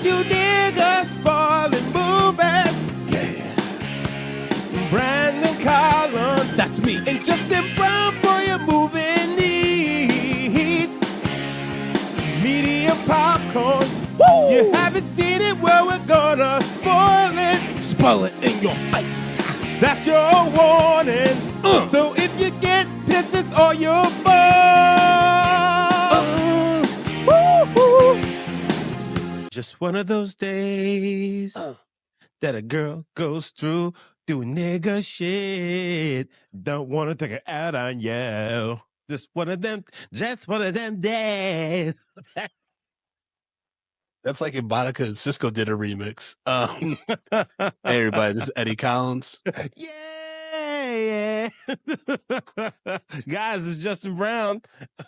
two niggas spoiling movies. Yeah. Brandon Collins, That's me. and Justin Brown for your movie needs. Medium popcorn. Woo! You haven't seen it, well, we're gonna spoil it. Spoil it in your face. That's your warning. So if you get pissed, it's all your fault. Woo-hoo. Just one of those days that a girl goes through doing nigga shit. Don't want to take her out on you. Just one of them days. That's like if Monica and Cisco did a remix. Hey, everybody, this is Eddie Collins. Yeah. Guys, it's Justin Brown.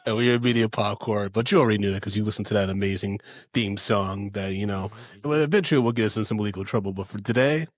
And we're Media Popcorn, but you already knew that because you listened to that amazing theme song that, well, eventually will get us in some legal trouble. But for today,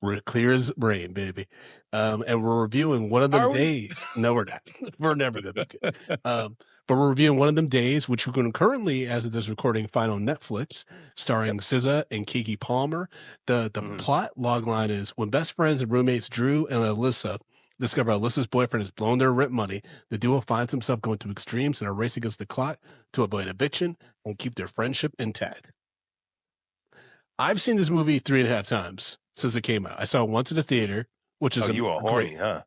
we're clear as rain, baby. And we're reviewing one of them days. No, we're not. We're never going to be good. But we're reviewing one of them days, which we're going to currently, as of this recording, find on Netflix, starring SZA and Keke Palmer. The plot logline is: when best friends and roommates Drew and Alyssa discover Alyssa's boyfriend has blown their rent money, the duo finds himself going to extremes and a race against the clock to avoid eviction and keep their friendship intact. I've seen this movie 3.5 times since it came out. I saw it once in the theater, which is you are horny, huh?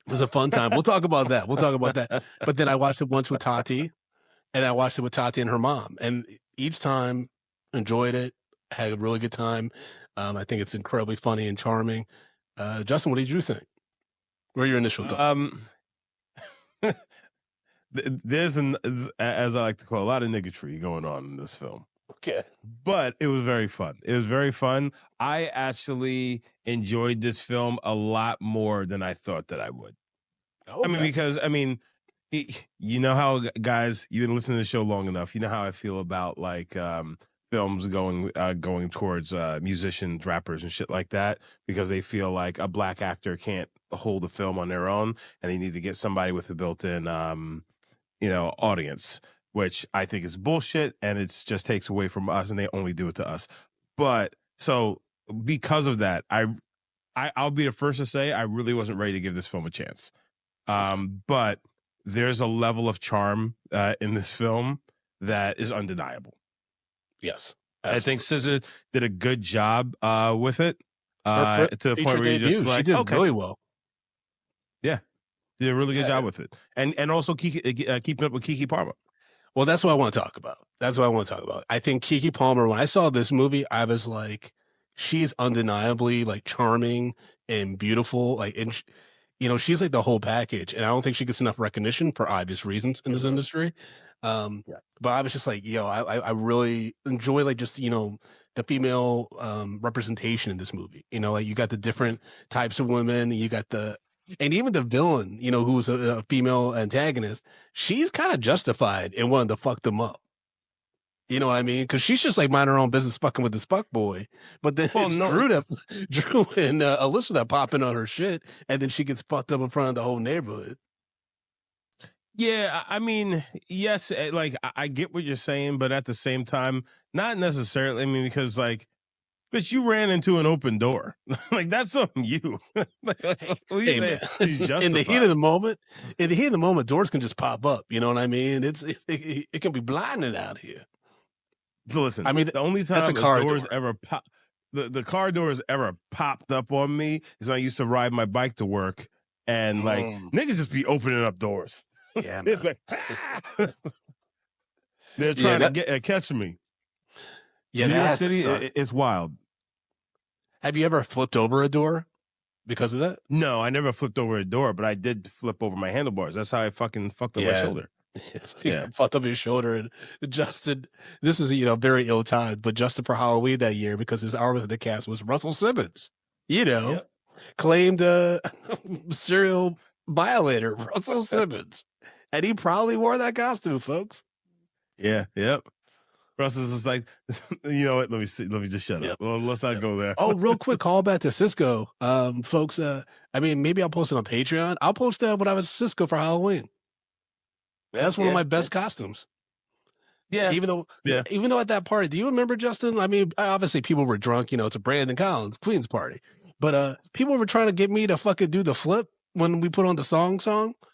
It was a fun time. We'll talk about that. But then I watched it once with Tati, and I watched it with Tati and her mom. And each time, enjoyed it, had a really good time. I think it's incredibly funny and charming. Justin, what did you think? What are your initial thoughts? There's as I like to call, a lot of niggatry going on in this film. Okay. But it was very fun. It was very fun. I actually enjoyed this film a lot more than I thought that I would. Okay. Because you know how, guys, you've been listening to the show long enough. You know how I feel about like films going towards musicians, rappers, and shit like that, because they feel like a black actor can't hold the film on their own, and they need to get somebody with a built-in, audience, which I think is bullshit, and it just takes away from us, and they only do it to us. But so because of that, I'll be the first to say I really wasn't ready to give this film a chance. But there's a level of charm in this film that is undeniable. Yes. Absolutely. I think SZA did a good job with it. To the point where you just like, she did really well. Yeah, did a really good job with it, and also keeping up with Keke Palmer. Well, that's what I want to talk about. I think Keke Palmer, when I saw this movie, I was like, she's undeniably like charming and beautiful. Like, and she's like the whole package. And I don't think she gets enough recognition for obvious reasons in this industry. But I was just like, I really enjoy like just, the female representation in this movie. Like you got the different types of women, and even the villain, who was a female antagonist, she's kind of justified in wanting to fuck them up. You know what I mean? Because she's just like minding her own business, fucking with this fuck boy. But then Drew and Alyssa that pop in on her shit, and then she gets fucked up in front of the whole neighborhood. Yeah, I mean, yes, like I get what you're saying, but at the same time, not necessarily. I mean, because like, but you ran into an open door. Like that's something you. Hey, man. In the heat of the moment, doors can just pop up. You know what I mean? It can be blinding out here. So listen, I mean, the only time that's a car doors door. ever pop, the car doors ever popped up on me is when I used to ride my bike to work, and like niggas just be opening up doors. Yeah, it's like they're trying to catch me. Yeah, New York City, it's wild. Have you ever flipped over a door because of that? No, I never flipped over a door, but I did flip over my handlebars. That's how I fucking fucked up my shoulder. Fucked up his shoulder. And Justin, this is very ill timed, but Justin for Halloween that year, because his arm of the cast was Russell Simmons. Claimed serial violator Russell Simmons, and he probably wore that costume, folks. Yeah, yep. Russell's is like, you know what? Let me just shut up. Well, let's not go there. Oh, real quick call back to Cisco, folks. I mean, maybe I'll post it on Patreon. I'll post that when I was Cisco for Halloween. That's one of my best costumes. Yeah. Even though, Yeah. even though at that party, do you remember, Justin? I mean, obviously people were drunk. You know, it's a Brandon Collins Queen's party, but people were trying to get me to fucking do the flip when we put on the song.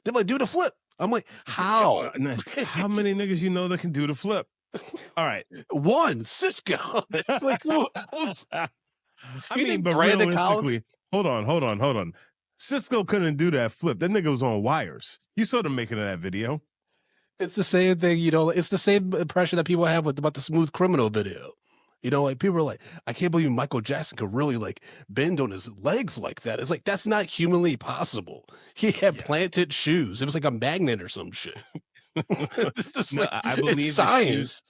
They're like, do the flip. I'm like, how? How many niggas you know that can do the flip? All right. One, Cisco. It's like, who else? I You mean, think but Brandon Collins- realistically, hold on. Cisco couldn't do that flip. That nigga was on wires. You saw them making that video. It's the same thing, you know. It's the same impression that people have about the Smooth Criminal video. You know, like people are like, I can't believe Michael Jackson could really like bend on his legs like that. It's like that's not humanly possible. He had planted shoes. It was like a magnet or some shit. No, like, I believe it's the science. shoes.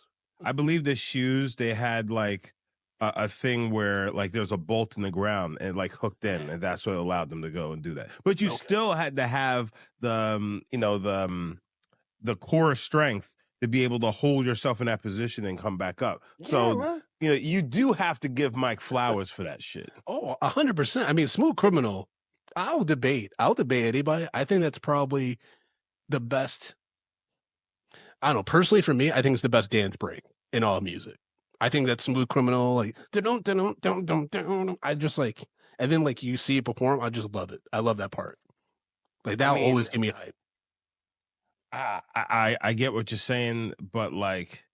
I believe the shoes they had like a thing where like there's a bolt in the ground and like hooked in, and that's what allowed them to go and do that. But you still had to have the the core strength to be able to hold yourself in that position and come back up. So you know you do have to give Mike flowers for that shit. Oh, 100%. I mean, Smooth Criminal. I'll debate anybody. I think that's probably the best. I don't know. Personally, for me, I think it's the best dance break in all music. I think that Smooth Criminal, like, I just like, and then like you see it perform, I just love it. I love that part. Like that will always give me hype. I get what you're saying, but like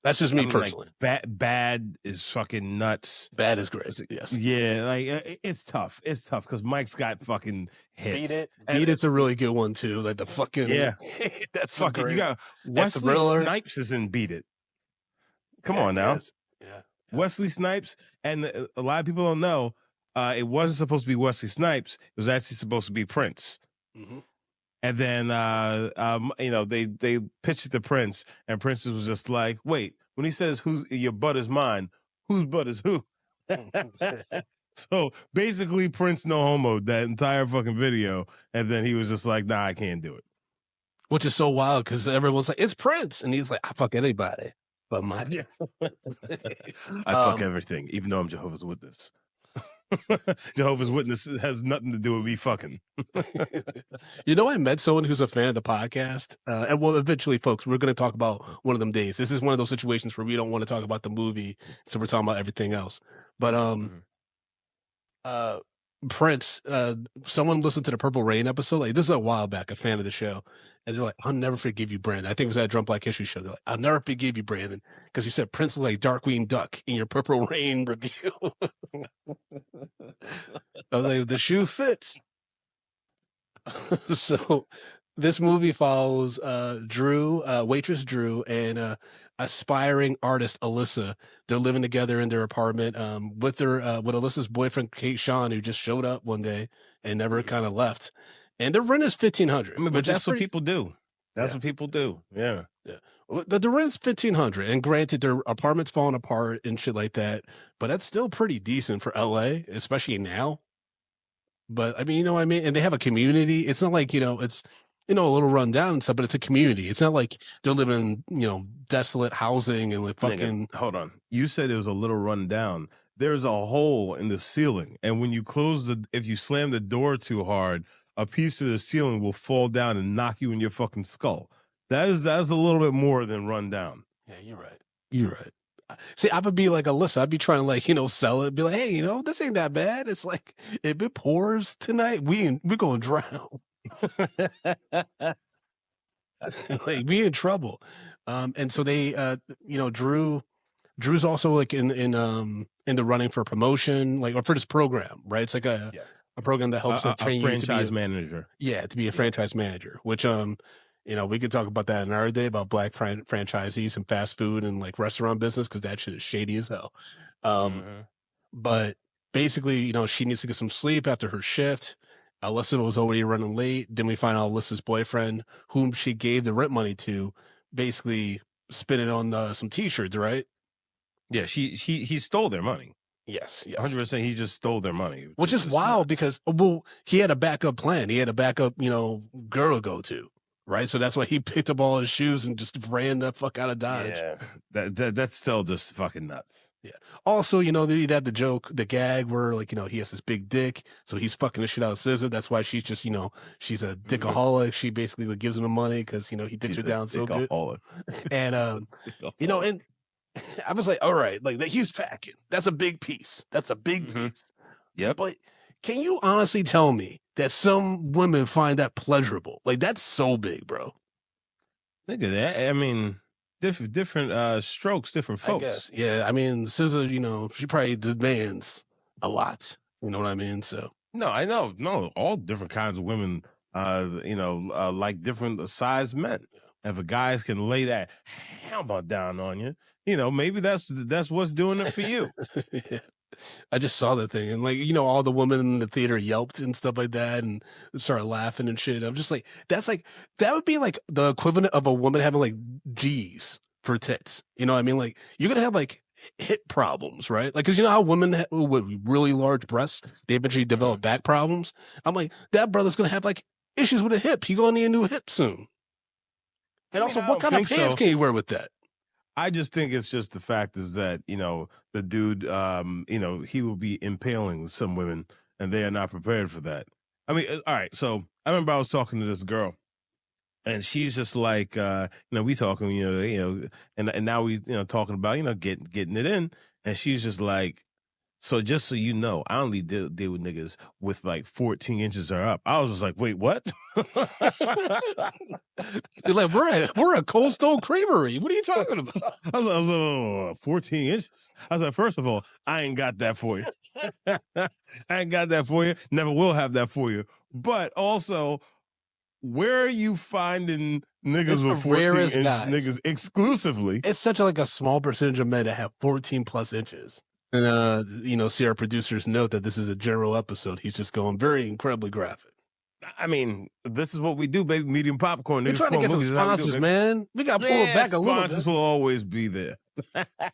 that's just me I mean, personally. Like, bad is fucking nuts. Bad is great. Yes. Yeah, like it's tough. It's tough because Mike's got fucking hits. Beat It's a really good one too. Like the fucking that's fucking. You got Wesley Snipes is in Beat It. Come on now. Yeah. Wesley Snipes, and a lot of people don't know. It wasn't supposed to be Wesley Snipes. It was actually supposed to be Prince. Mm-hmm. And then, you know, they pitched it to Prince, and Prince was just like, "Wait, when he says who's your butt is mine, whose butt is who?" So basically, Prince no homo that entire fucking video, and then he was just like, "Nah, I can't do it." Which is so wild because everyone's like, "It's Prince," and he's like, "I fuck anybody, but my I fuck everything, even though I'm Jehovah's Witness." Jehovah's Witness has nothing to do with me fucking. You know, I met someone who's a fan of the podcast, and well, eventually, folks, we're going to talk about one of them days. This is one of those situations where we don't want to talk about the movie, so we're talking about everything else. But Prince, someone listened to the Purple Rain episode. Like this is a while back, a fan of the show, and they're like, "I'll never forgive you, Brandon." I think it was that Drum Black History show. They're like, "I'll never forgive you, Brandon, because you said Prince looked like Darkwing Duck in your Purple Rain review." I was like, "The shoe fits." So this movie follows waitress Drew, and aspiring artist Alyssa. They're living together in their apartment with Alyssa's boyfriend Kate Sean, who just showed up one day and never kind of left. And the rent is $1,500. I mean, but that's what people do. That's what people do. Yeah. The rent is $1,500, and granted, their apartment's falling apart and shit like that. But that's still pretty decent for LA, especially now. But I mean, you know what I mean? And they have a community. It's not like, it's, a little run down and stuff, but it's a community. It's not like they're living in, desolate housing and like fucking. Nigga, hold on. You said it was a little run down. There's a hole in the ceiling. And when you if you slam the door too hard, a piece of the ceiling will fall down and knock you in your fucking skull. That's a little bit more than run down. Yeah, you're right. You're right. See, I would be like Alyssa. I'd be trying to sell it. Be like, hey, this ain't that bad. It's like if it pours tonight, we're gonna drown. Like we in trouble. And so they, Drew's also like in the running for promotion, or for this program, right? It's like a program that helps train you to be a manager. Yeah, to be a franchise manager. Which we could talk about that another day about black franchisees and fast food and like restaurant business, because that shit is shady as hell. But basically, she needs to get some sleep after her shift. Alyssa was already running late. Then we find out Alyssa's boyfriend, whom she gave the rent money to, basically spinning on some T-shirts, right? Yeah, he stole their money. Yes. 100%. He just stole their money, which is wild because he had a backup plan. He had a backup, girl to go to. Right, so that's why he picked up all his shoes and just ran the fuck out of Dodge. Yeah, that's still just fucking nuts. Yeah. Also, you know, you'd have the gag where, like, you know, he has this big dick, so he's fucking the shit out of SZA. That's why she's just, you know, she's a dickaholic. She basically like, gives him the money because, you know, he dicks She's her a down so good. dickaholic. And, you know, and I was like, all right, like, he's packing. That's a big piece. That's a big piece. Yep. But can you honestly tell me that some women find that pleasurable? Like, that's so big, bro. Look at that. I mean, different strokes, different folks. I guess. Yeah. I mean, SZA, you know, she probably demands a lot. You know what I mean? So. No, I know. No, all different kinds of women, you know, like different size men. If a guy can lay that hammer down on you, you know, maybe that's what's doing it for you. Yeah. I just saw that thing, and like, you know, all the women in the theater yelped and stuff like that and started laughing and shit. I'm just like, that would be like the equivalent of a woman having like G's for tits. You know what I mean? Like, you're gonna have like hip problems, right? Like, because you know how women with really large breasts, they eventually develop back problems. I'm like, that brother's gonna have like issues with a hip. He's gonna need a new hip soon. And also, what kind of pants can you wear with that? I just think it's just the fact is that, you know, the dude, you know, he will be impaling some women and they are not prepared for that. I mean, all right. So I remember I was talking to this girl and she's just like, you know, we talking, you know, and now we, you know, talking about, you know, getting it in. And she's just like, so just so you know, I only deal with niggas with like 14 inches or up. I was just like, wait, what? You're like, we're a Cold Stone Creamery. What are you talking about? I was like, oh, 14 inches. I was like, first of all, I ain't got that for you. I ain't got that for you. Never will have that for you. But also, where are you finding niggas with 14 inch niggas exclusively? It's such like a small percentage of men that have 14 plus inches. And, you know, see our producers note that this is a general episode. He's just going very incredibly graphic. I mean, this is what we do, baby. Medium popcorn. We're trying to get some sponsors, man. We got to pull it back a little bit. Sponsors will always be there.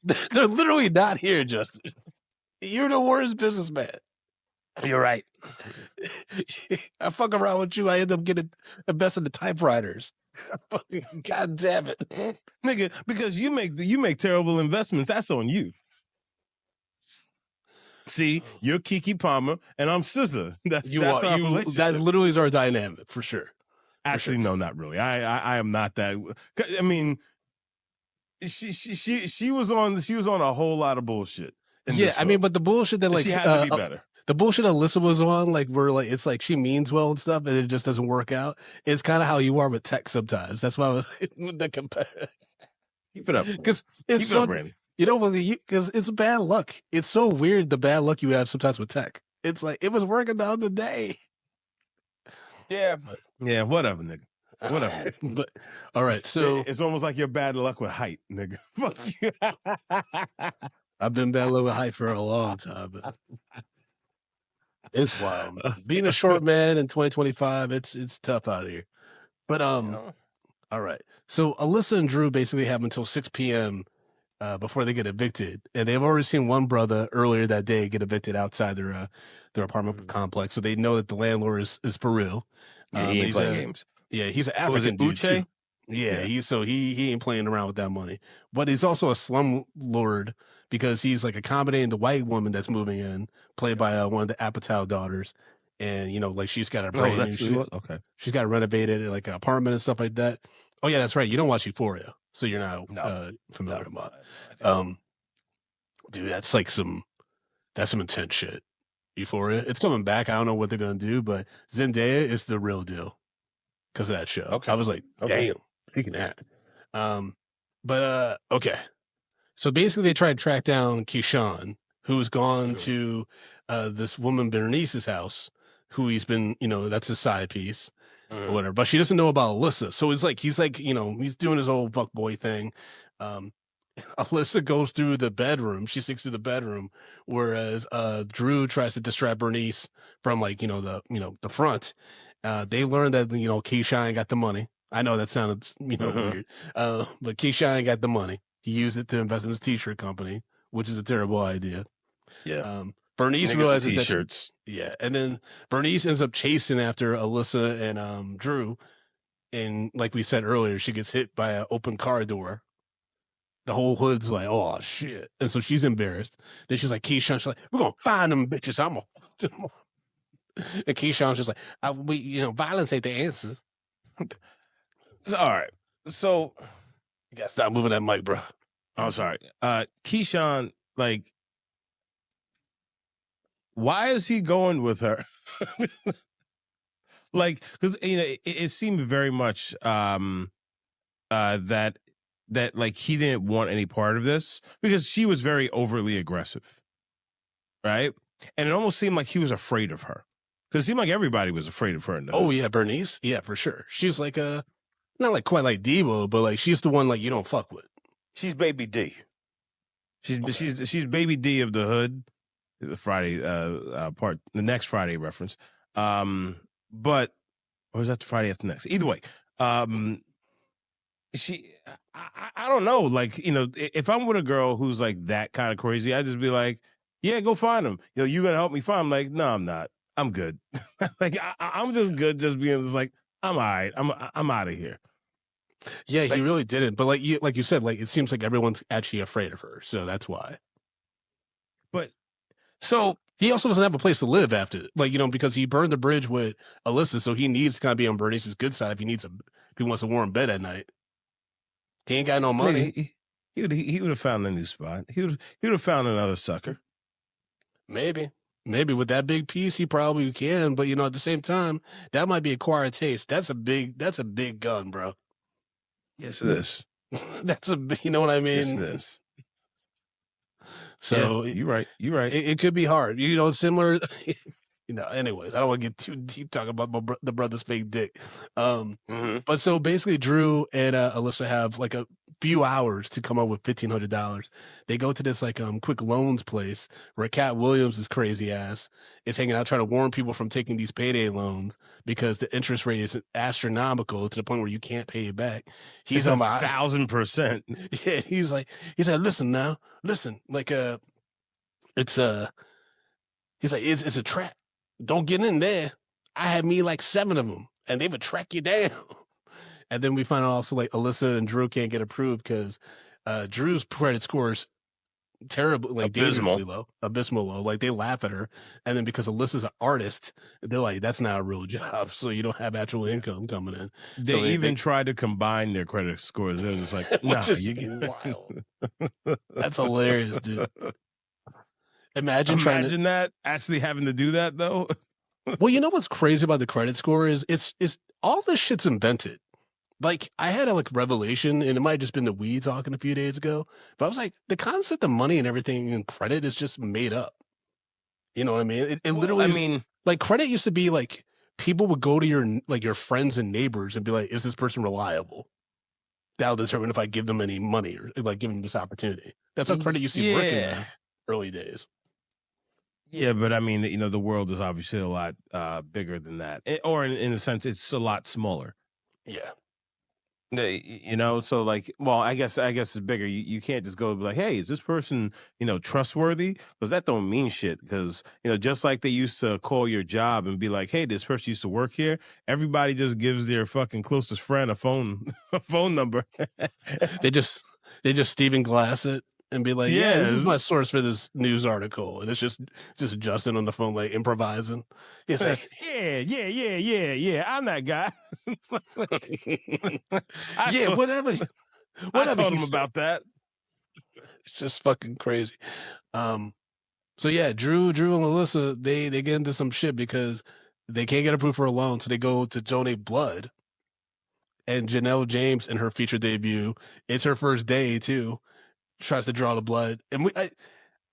They're literally not here, Justin. You're the worst businessman. You're right. I fuck around with you. I end up getting the best of the typewriters. God damn it, nigga! Because you make terrible investments. That's on you. See, you're Keke Palmer and I'm SZA. That's our relationship. That literally is our dynamic for sure. Actually, no, not really. I am not that. I mean, she was on a whole lot of bullshit. Yeah, I mean, but the bullshit that like she had to be better. The bullshit Alyssa was on, like, where like it's like she means well and stuff, and it just doesn't work out. It's kind of how you are with tech sometimes. That's why I was with the compare. Keep it up, because it's so. Randy. You know, because it's bad luck. It's so weird the bad luck you have sometimes with tech. It's like it was working the other day. Yeah, yeah, whatever, nigga. Whatever. But all right, so it's almost like you're bad luck with height, nigga. Fuck you. I've been bad luck with height for a long time. But it's wild. Being a short man in 2025, it's tough out here. But all right. So Alyssa and Drew basically have until 6 p.m. Before they get evicted, and they've already seen one brother earlier that day get evicted outside their apartment complex, so they know that the landlord is for real. Yeah, he ain't playing games. Yeah, he's an African dude too. Yeah, he ain't playing around with that money. But he's also a slum lord because he's like accommodating the white woman that's moving in, played by one of the Apatow daughters, and you know, like she's got a brand new she's got a renovated like an apartment and stuff like that. Oh yeah, that's right. You don't watch Euphoria, so you're not familiar with it. Dude, that's like some intense shit. Euphoria, it's coming back. I don't know what they're gonna do, but Zendaya is the real deal because of that show. Okay. I was like, damn, speaking of that. Okay. So basically, they try to track down Keyshawn, who's gone to this woman Bernice's house, who he's been, you know, that's his side piece. Or whatever, but she doesn't know about Alyssa. So he's like, you know, he's doing his old fuck boy thing. Alyssa goes through the bedroom. She sneaks through the bedroom, whereas Drew tries to distract Bernice from like, the front. They learn that, you know, Keyshawn got the money. I know that sounded, weird. But Keyshawn got the money. He used it to invest in his t-shirt company, which is a terrible idea. Yeah. Bernice realizes t-shirts. And then Bernice ends up chasing after Alyssa and Drew, and like we said earlier, she gets hit by an open car door, The whole hood's like, oh shit. And so she's embarrassed. Then she's like, Keyshawn, she's like, we're gonna find them bitches. I'm gonna fuck them up. And Keyshawn's just like, violence ain't the answer. All right. So You gotta stop moving that mic, bro. I'm sorry. Keyshawn, like, why is he going with her? Like, because it seemed very much that like he didn't want any part of this because she was very overly aggressive, right? And it almost seemed like he was afraid of her because it seemed like everybody was afraid of her. Oh yeah, Bernice, yeah, for sure. She's like not like quite like Devo, but like she's the one like you don't fuck with. She's Baby D. She's Baby D of the Hood. The Friday part, the next Friday reference. But or was that the Friday after next? Either way, I don't know. Like, if I'm with a girl who's like that kind of crazy, I'd just be like, yeah, go find him. You gotta help me find him. Like, no, I'm not. I'm good. Like, I'm just good. Just being just like, I'm all right. I'm out of here. Yeah, he really didn't. But like you said, like it seems like everyone's actually afraid of her, so that's why. But so he also doesn't have a place to live after, like because he burned the bridge with Alyssa, so he needs to kind of be on Bernice's good side if he wants a warm bed at night. He ain't got no money. He would have found a new spot. He would have found another sucker. Maybe with that big piece, he probably can. But at the same time, that might be acquired taste. That's a big gun, bro. Yes, it is. That's you know what I mean? Yes, it is. So yeah, you're right. You're right. It could be hard. Similar. Anyways, I don't want to get too deep talking about the brother's fake dick. But so basically, Drew and Alyssa have like a few hours to come up with $1,500. They go to this like quick loans place where Katt Williams' crazy ass is hanging out trying to warn people from taking these payday loans because the interest rate is astronomical to the point where you can't pay it back. He's 1,000%. Yeah, he's like, listen, like it's he's like, it's a trap. Don't get in there. I had me like 7 of them, and they would track you down. And then we find out also like Alyssa and Drew can't get approved because Drew's credit score is terrible, like dangerously low, abysmal low. Like they laugh at her, and then because Alyssa's an artist, they're like, "That's not a real job, so you don't have actual income coming in." They tried to combine their credit scores. They're just like, "Nah, you get wild." That's hilarious, dude. Imagine that actually having to do that though. Well, what's crazy about the credit score is it's all this shit's invented. Like I had a revelation, and it might have just been the weed talking a few days ago, but I was like, the concept of money and everything and credit is just made up. You know what I mean? It literally like credit used to be like people would go to your friends and neighbors and be like, is this person reliable? That'll determine if I give them any money or like give them this opportunity. That's how credit used to be working in the early days. Yeah, but I mean, the world is obviously a lot bigger than that, or in a sense, it's a lot smaller. Yeah. So like, well, I guess it's bigger. You can't just go be like, hey, is this person, trustworthy? Because that don't mean shit. Because, just like they used to call your job and be like, hey, this person used to work here. Everybody just gives their fucking closest friend a phone number. They just Stephen Glass it and be like, yeah, this is my source for this news article. And it's just Justin on the phone, like improvising. He's like, yeah, I'm that guy. Whatever. I told him about that. It's just fucking crazy. So yeah, Drew and Melissa, they get into some shit because they can't get approved for a loan, so they go to donate blood. And Janelle James in her feature debut, it's her first day too, tries to draw the blood. And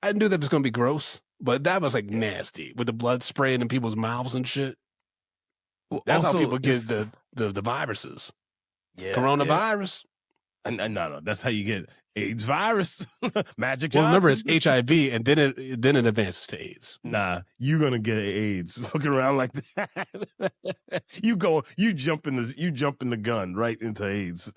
I knew that was gonna be gross, but that was like nasty with the blood spraying in people's mouths and shit. Well, that's how people get the viruses. Yeah, coronavirus. Yeah. No, that's how you get AIDS virus. Magic Johnson. Well, remember it's HIV, and then it advances to AIDS. Nah, you're gonna get AIDS. Looking around like that. you jump in the gun right into AIDS.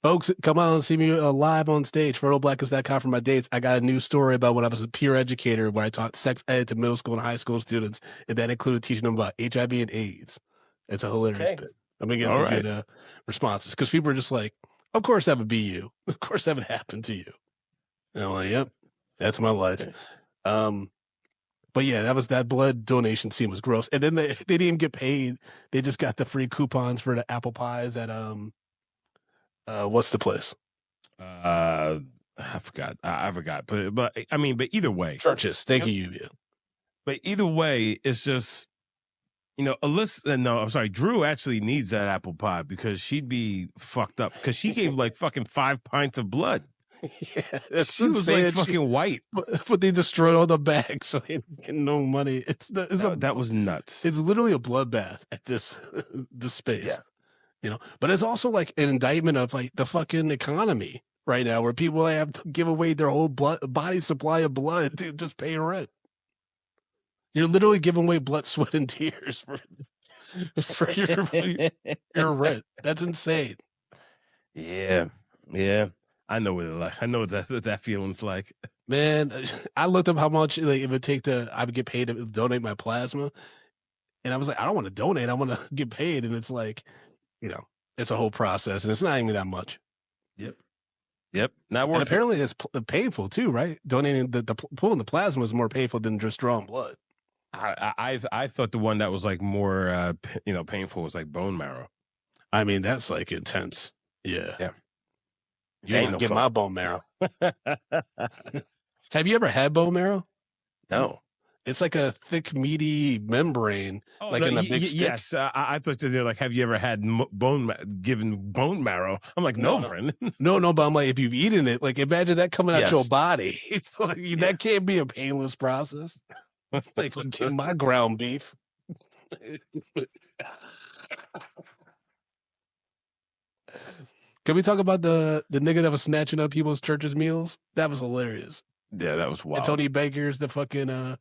Folks, come on and see me live on stage, fertileblackers.com for my dates. I got a new story about when I was a peer educator where I taught sex ed to middle school and high school students, and that included teaching them about HIV and AIDS. It's a hilarious bit. I'm going to get some good responses because people are just like, Of course that would be you. Of course that would happen to you. And I'm like, yep, that's my life. But yeah, that blood donation scene was gross. And then they didn't even get paid. They just got the free coupons for the apple pies at what's the place? I forgot. I forgot. But I mean, but either way, Churches. Thank you, Lluvia. But either way, it's just, you know, Alyssa. No, I'm sorry. Drew actually needs that apple pie because she'd be fucked up because she gave like fucking 5 pints of blood. Yeah, that's she was like fucking white. But they destroyed all the bags, so they didn't get no money. That was nuts. It's literally a bloodbath at this space. Yeah. You know, but it's also like an indictment of like the fucking economy right now, where people have to give away their whole body supply of blood to just pay rent. You're literally giving away blood, sweat, and tears for your rent. That's insane. Yeah. I know what it like. I know what that feeling's like. Man, I looked up how much like it would take I would get paid to donate my plasma, and I was like, I don't want to donate. I want to get paid, and it's like, you know, it's a whole process, and it's not even that much. Yep. Not worth and apparently it's painful too, right? Donating the pulling the plasma is more painful than just drawing blood. I thought the one that was like more painful was like bone marrow. I mean, that's like intense. Yeah. You ain't ain't no get fun. my bone marrow. Have you ever had bone marrow? No. It's like a thick, meaty membrane, in a big stick. Yes, I thought they're like, have you ever had given bone marrow? I'm like, no, Brendan. No, but I'm like, if you've eaten it, like imagine that coming out your body. It's like, that can't be a painless process. Like my ground beef. Can we talk about the nigga that was snatching up people's church's meals? That was hilarious. Yeah, that was wild. And Tony Baker's the fucking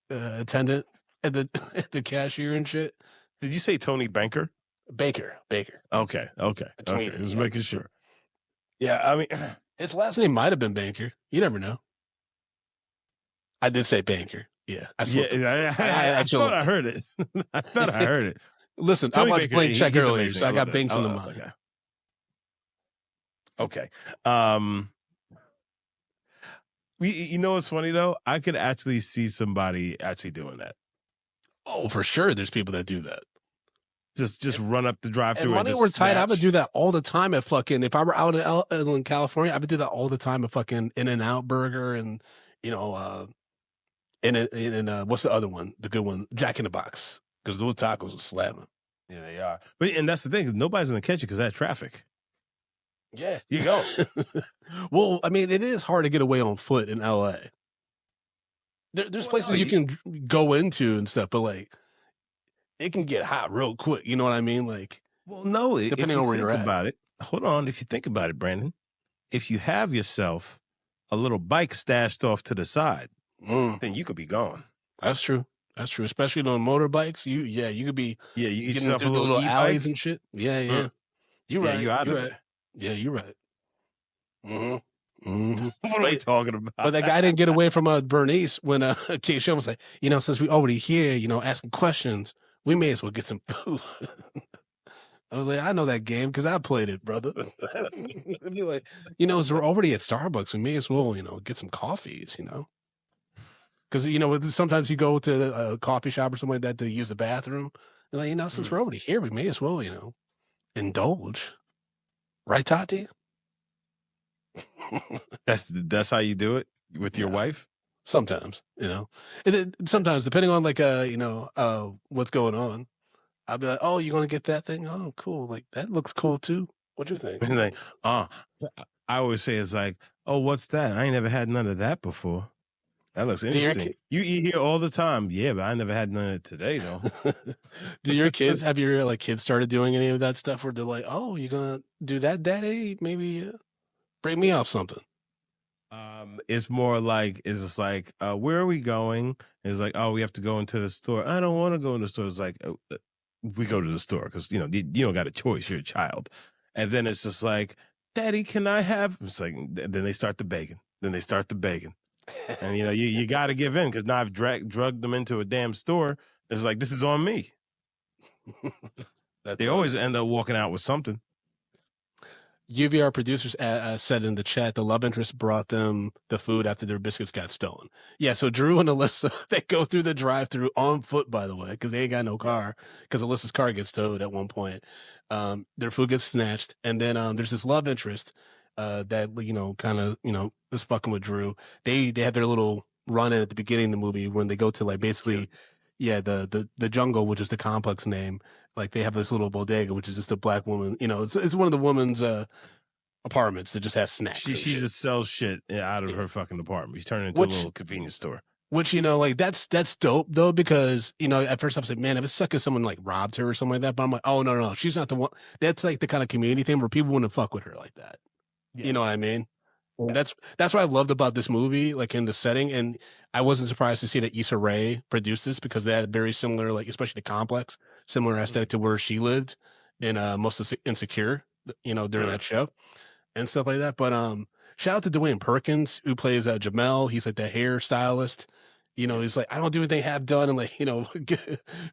attendant and the cashier and shit. Did you say Tony Banker? Baker. Okay. Just making sure. Yeah, I mean, his last name might have been Banker. You never know. I did say Banker. Yeah, I thought I heard it. I thought I heard it. Listen, I watched Blank Check earlier, so I got Banks in the mind. Okay. You know what's funny though? I could actually see somebody actually doing that. Oh, for sure. There's people that do that. Just run up the drive-through and just we're tight. I would do that all the time at fucking. If I were out in California, I would do that all the time at fucking In-N-Out Burger and what's the other one? The good one, Jack in the Box, because those tacos are slamming. Yeah, they are. And that's the thing. Nobody's gonna catch you because of that traffic. Yeah, you go. Well, I mean, it is hard to get away on foot in LA. There's places you can go into and stuff, but like it can get hot real quick. You know what I mean? Like, well, no, depending on where you're at. About it, hold on. If you think about it, Brandon, if you have yourself a little bike stashed off to the side, then you could be gone. That's true. Especially on motorbikes. You could be. Yeah, you get yourself through little alleys and shit. Yeah. You're right. You out of it. Yeah, you're right. What are we talking about? But that guy didn't get away from Bernice when Keisha was like, since we already here, asking questions, we may as well get some food. I was like, I know that game because I played it, brother. I'd be like, as we're already at Starbucks, we may as well, get some coffees, Because, sometimes you go to a coffee shop or something like that to use the bathroom. You're like, since we're already here, we may as well, indulge. Right, Tati? That's how you do it with your wife? Sometimes, sometimes depending on what's going on, I'll be like, oh, you're going to get that thing? Oh, cool. Like, that looks cool too. What you think? Like, I always say it's like, oh, what's that? I ain't never had none of that before. That looks interesting. You eat here all the time. Yeah, but I never had none of it today, though. Have your kids started doing any of that stuff where they're like, oh, you're going to do that, Daddy? Maybe break me off something. It's more like, it's just like, where are we going? It's like, oh, we have to go into the store. I don't want to go in the store. It's like, we go to the store because, you don't got a choice. You're a child. And then it's just like, Daddy, can I have? It's like, then they start the begging. And, you got to give in because now I've drugged them into a damn store. It's like, this is on me. They always end up walking out with something. Lluvia, our producers, said in the chat the love interest brought them the food after their biscuits got stolen. Yeah, so Drew and Alyssa, they go through the drive-through on foot, by the way, because they ain't got no car, because Alyssa's car gets towed at one point. Their food gets snatched, and then there's this love interest that, kind of, is fucking with Drew. They have their little run-in at the beginning of the movie when they go to, like, basically, the jungle, which is the complex name. Like, they have this little bodega, which is just a black woman. It's one of the woman's apartments that just has snacks. She just sells shit out of her fucking apartment. She's turning into a little convenience store. Which, like, that's dope, though, because, at first I was like, man, if it's suck if someone, like, robbed her or something like that. But I'm like, oh, no, she's not the one. That's, like, the kind of community thing where people wouldn't fuck with her like that. Yeah. You know what I mean? Yeah. That's what I loved about this movie, like, in the setting. And I wasn't surprised to see that Issa Rae produced this because they had very similar, like, especially the complex, similar aesthetic to where she lived in most of Insecure, during that show and stuff like that. But shout out to Dwayne Perkins, who plays Jamel. He's like the hairstylist. He's like, I don't do anything half done. And like,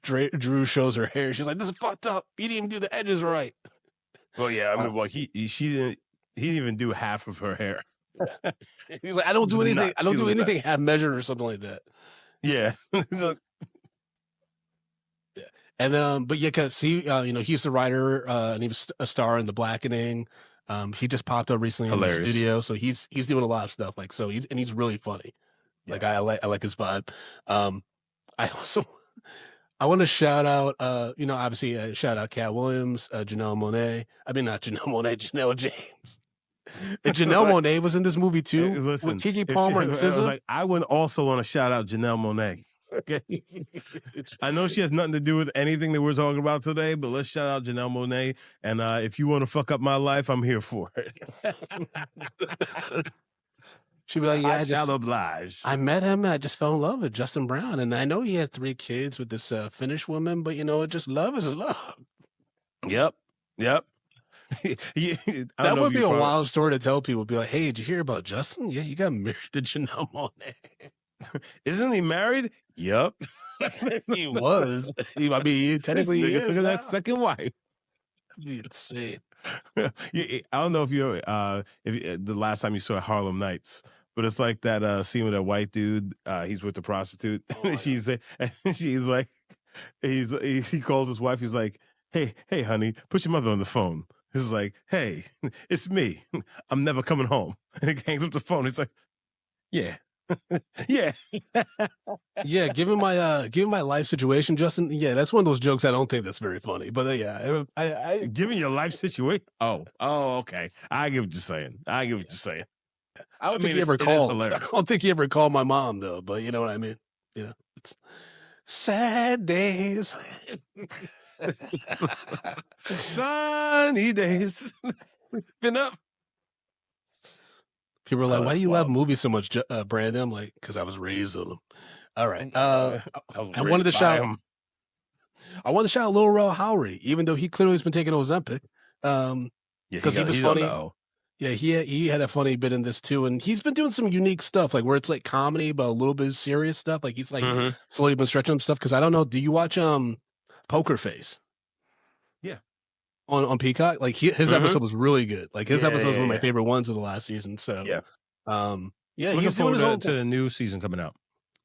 Drew shows her hair. She's like, this is fucked up. You didn't even do the edges right. Well, yeah. I mean, he didn't even do half of her hair. He's like, I don't do anything. I don't do anything half measured or something like that. Yeah. Yeah. And then, but yeah, cause he's the writer, and he was a star in The Blackening. He just popped up recently in the studio, so he's doing a lot of stuff. Like, so he's really funny. Yeah. Like, I like his vibe. I want to shout out, obviously shout out Katt Williams, Janelle Monáe. I mean, not Janelle Monáe, Janelle James. And Janelle Monáe was in this movie too. Hey, listen, with Keke Palmer and SZA. I would also want to shout out Janelle Monáe. Okay. I know she has nothing to do with anything that we're talking about today, but let's shout out Janelle Monáe. And if you want to fuck up my life, I'm here for it. She'd be like, yeah, I shall oblige. I met him and I just fell in love with Justin Brown. And I know he had 3 kids with this Finnish woman, but just love is love. Yep. That would be a wild story to tell people. Be like, hey, did you hear about Justin? Yeah, he got married to Janelle Monáe. Isn't he married? Yep. He was. I mean, technically, he is. Look at that second wife. Insane. I don't know if the last time you saw Harlem Nights, but it's like that scene with that white dude. He's with the prostitute. Oh, he calls his wife. He's like, hey, honey, put your mother on the phone. He's like, hey, it's me. I'm never coming home. And he hangs up the phone. It's like, yeah. Yeah. Yeah, given my life situation, Justin, yeah, that's one of those jokes I don't think that's very funny. But yeah, I given your life situation. Oh, okay. I get what you're saying. I don't think he ever called. I don't think he ever called my mom though, but you know what I mean? Yeah. It's sad days. Sunny days. Been up. People are like, why do you love movies so much, Brandon? I'm like, because I was raised on them. All right. I wanted to shout Lil Rel Howery, even though he clearly has been taking Ozempic. Because he was funny. Yeah, he had a funny bit in this too. And he's been doing some unique stuff, like where it's like comedy, but a little bit serious stuff. Like he's like slowly been stretching him stuff. Because I don't know, do you watch Poker Face? Yeah. On Peacock, like his episode was really good. Like his episode was one of my favorite ones of the last season. So yeah, he's doing his own to the new season coming out.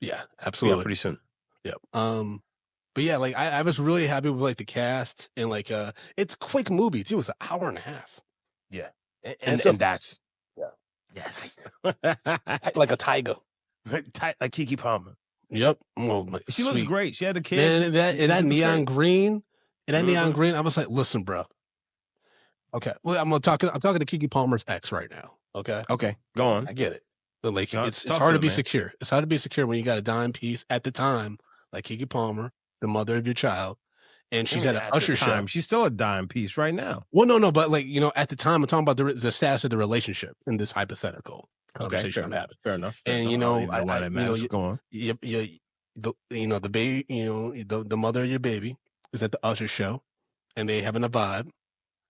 Yeah, absolutely, pretty soon. Yep. But yeah, like I was really happy with like the cast and like it's a quick movie too. It's an hour and a half. Yeah, and that's yes, like a tiger, tight like Keke Palmer. Yep. She looks great. She had a kid. And that neon green. And that neon green, I was like, listen, bro. Okay. Well, I'm talking to Keke Palmer's ex right now. Okay. Okay. Go on. I get it. But like it's hard to be secure. It's hard to be secure when you got a dime piece at the time, like Keke Palmer, the mother of your child. And she's at an Usher show. She's still a dime piece right now. Well, no, but like, at the time I'm talking about the status of the relationship in this hypothetical conversation. Fair enough. And why that matters. Go on. The baby, the mother of your baby is at the Usher show, and they having a vibe,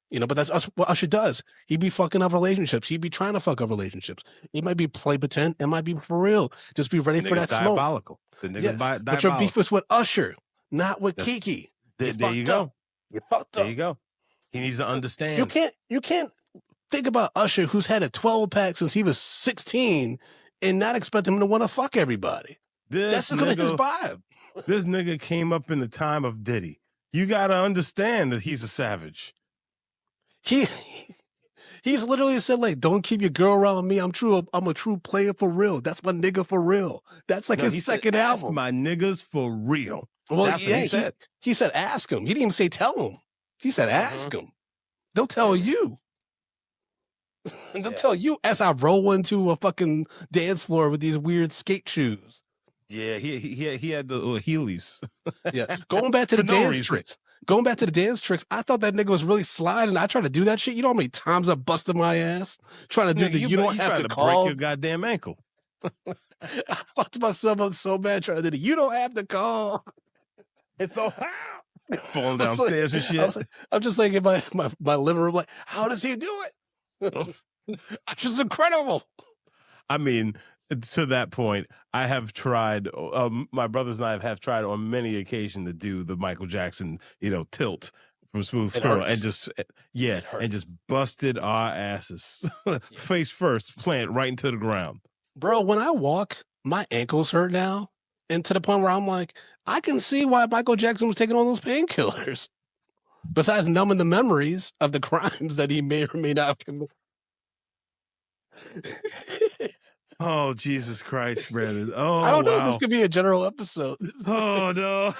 but that's what Usher does. He be fucking up relationships. He be trying to fuck up relationships. It might be play pretend. It might be for real. Just be ready for that diabolical. Smoke. Yes. But your beef was with Usher, not with Keke. There you go. You fucked up. There you go. He needs to understand. You can't Think about Usher, who's had a 12-pack since he was 16, and not expect him to want to fuck everybody. That's his vibe. This nigga came up in the time of Diddy. You gotta understand that he's a savage. He's literally said, like, don't keep your girl around me. I'm a true player for real. That's my nigga for real. That's like his second album. My niggas for real. Well, that's what he said. He said, ask him. He didn't even say tell him. He said, ask him. They'll tell you. They'll tell you as I roll into a fucking dance floor with these weird skate shoes. Yeah, he had the Heelys. Yeah, going back to the dance tricks. Going back to the dance tricks, I thought that nigga was really sliding. I tried to do that shit. You know how many times I busted my ass trying to do the you don't have to call. Break your goddamn ankle. I fucked myself up so bad trying to do the you don't have to call. It's so hot. Falling downstairs and shit. I'm just like in my living room, like, how does he do it? It's just incredible. I mean, to that point, I have tried. My brothers and I have tried on many occasions to do the Michael Jackson, tilt from Smooth Criminal, and just busted our asses face first, plant right into the ground. Bro, when I walk, my ankles hurt now, and to the point where I'm like, I can see why Michael Jackson was taking all those painkillers. Besides numbing the memories of the crimes that he may or may not have committed. Oh, Jesus Christ, Brandon. Oh, I don't know if this could be a general episode. Oh, no.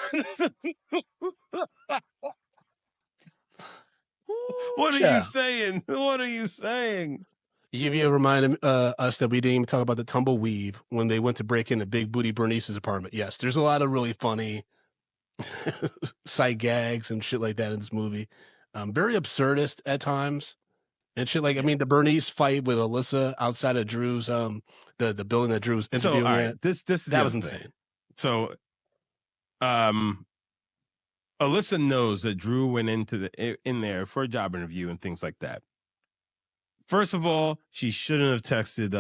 What are you saying? What are you saying? Lluvia reminded us that we didn't even talk about the tumbleweave when they went to break into Big Booty Bernice's apartment. Yes, there's a lot of really funny sight gags and shit like that in this movie. Very absurdist at times. And shit like, I mean, the Bernice fight with Alyssa outside of Drew's, the building that Drew's interviewing at. This that was insane. So, Alyssa knows that Drew went in there for a job interview and things like that. First of all, she shouldn't have texted,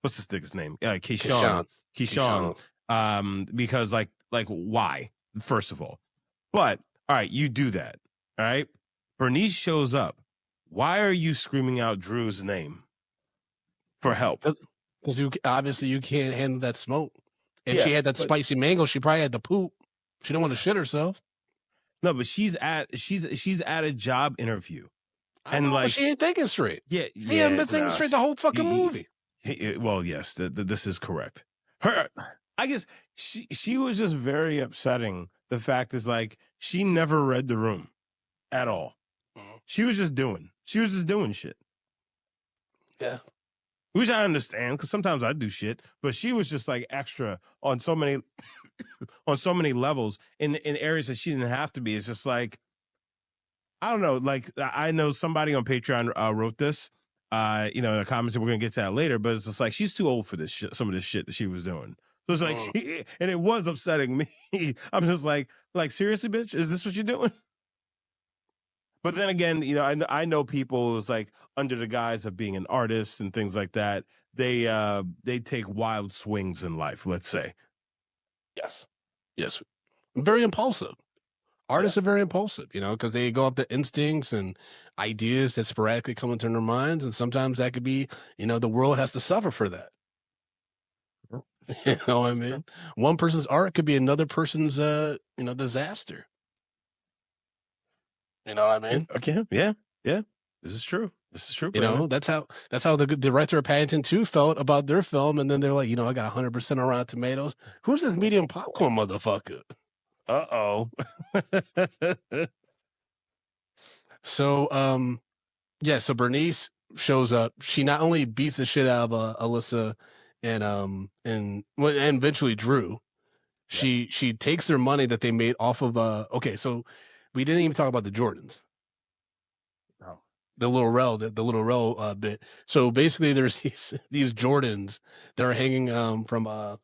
what's this nigga's name? Keyshawn. Because like why? First of all, but all right, you do that. All right. Bernice shows up. Why are you screaming out Drew's name for help? Because obviously you can't handle that smoke. And she had that spicy mango. She probably had the poop. She didn't want to shit herself. No, but she's at a job interview, and like she ain't thinking straight. Yeah, she hasn't been thinking straight the whole fucking movie. Well, yes, this is correct. I guess she was just very upsetting. The fact is, like, she never read the room at all. She was just doing shit. Yeah. Which I understand, because sometimes I do shit, but she was just like extra on so many levels in areas that she didn't have to be. It's just like, I don't know, like, I know somebody on Patreon wrote this, in the comments, and we're gonna get to that later, but it's just like, she's too old for this shit, some of this shit that she was doing. So it's like, and it was upsetting me. I'm just like seriously, bitch, is this what you're doing? But then again, I know people who's like under the guise of being an artist and things like that. They take wild swings in life. Let's say, yes, very impulsive. Artists are very impulsive, because they go off the instincts and ideas that sporadically come into their minds, and sometimes that could be, the world has to suffer for that. You know what I mean? One person's art could be another person's, disaster. You know what I mean? Okay. Yeah. This is true. That's how the director of Paddington 2 felt about their film, and then they're like, I got 100% on Rotten Tomatoes. Who's this medium popcorn motherfucker? Uh-oh. So, so Bernice shows up. She not only beats the shit out of Alyssa and eventually Drew. She takes their money that they made off of so we didn't even talk about the Jordans. No. The little rel bit. So basically there's these Jordans that are hanging from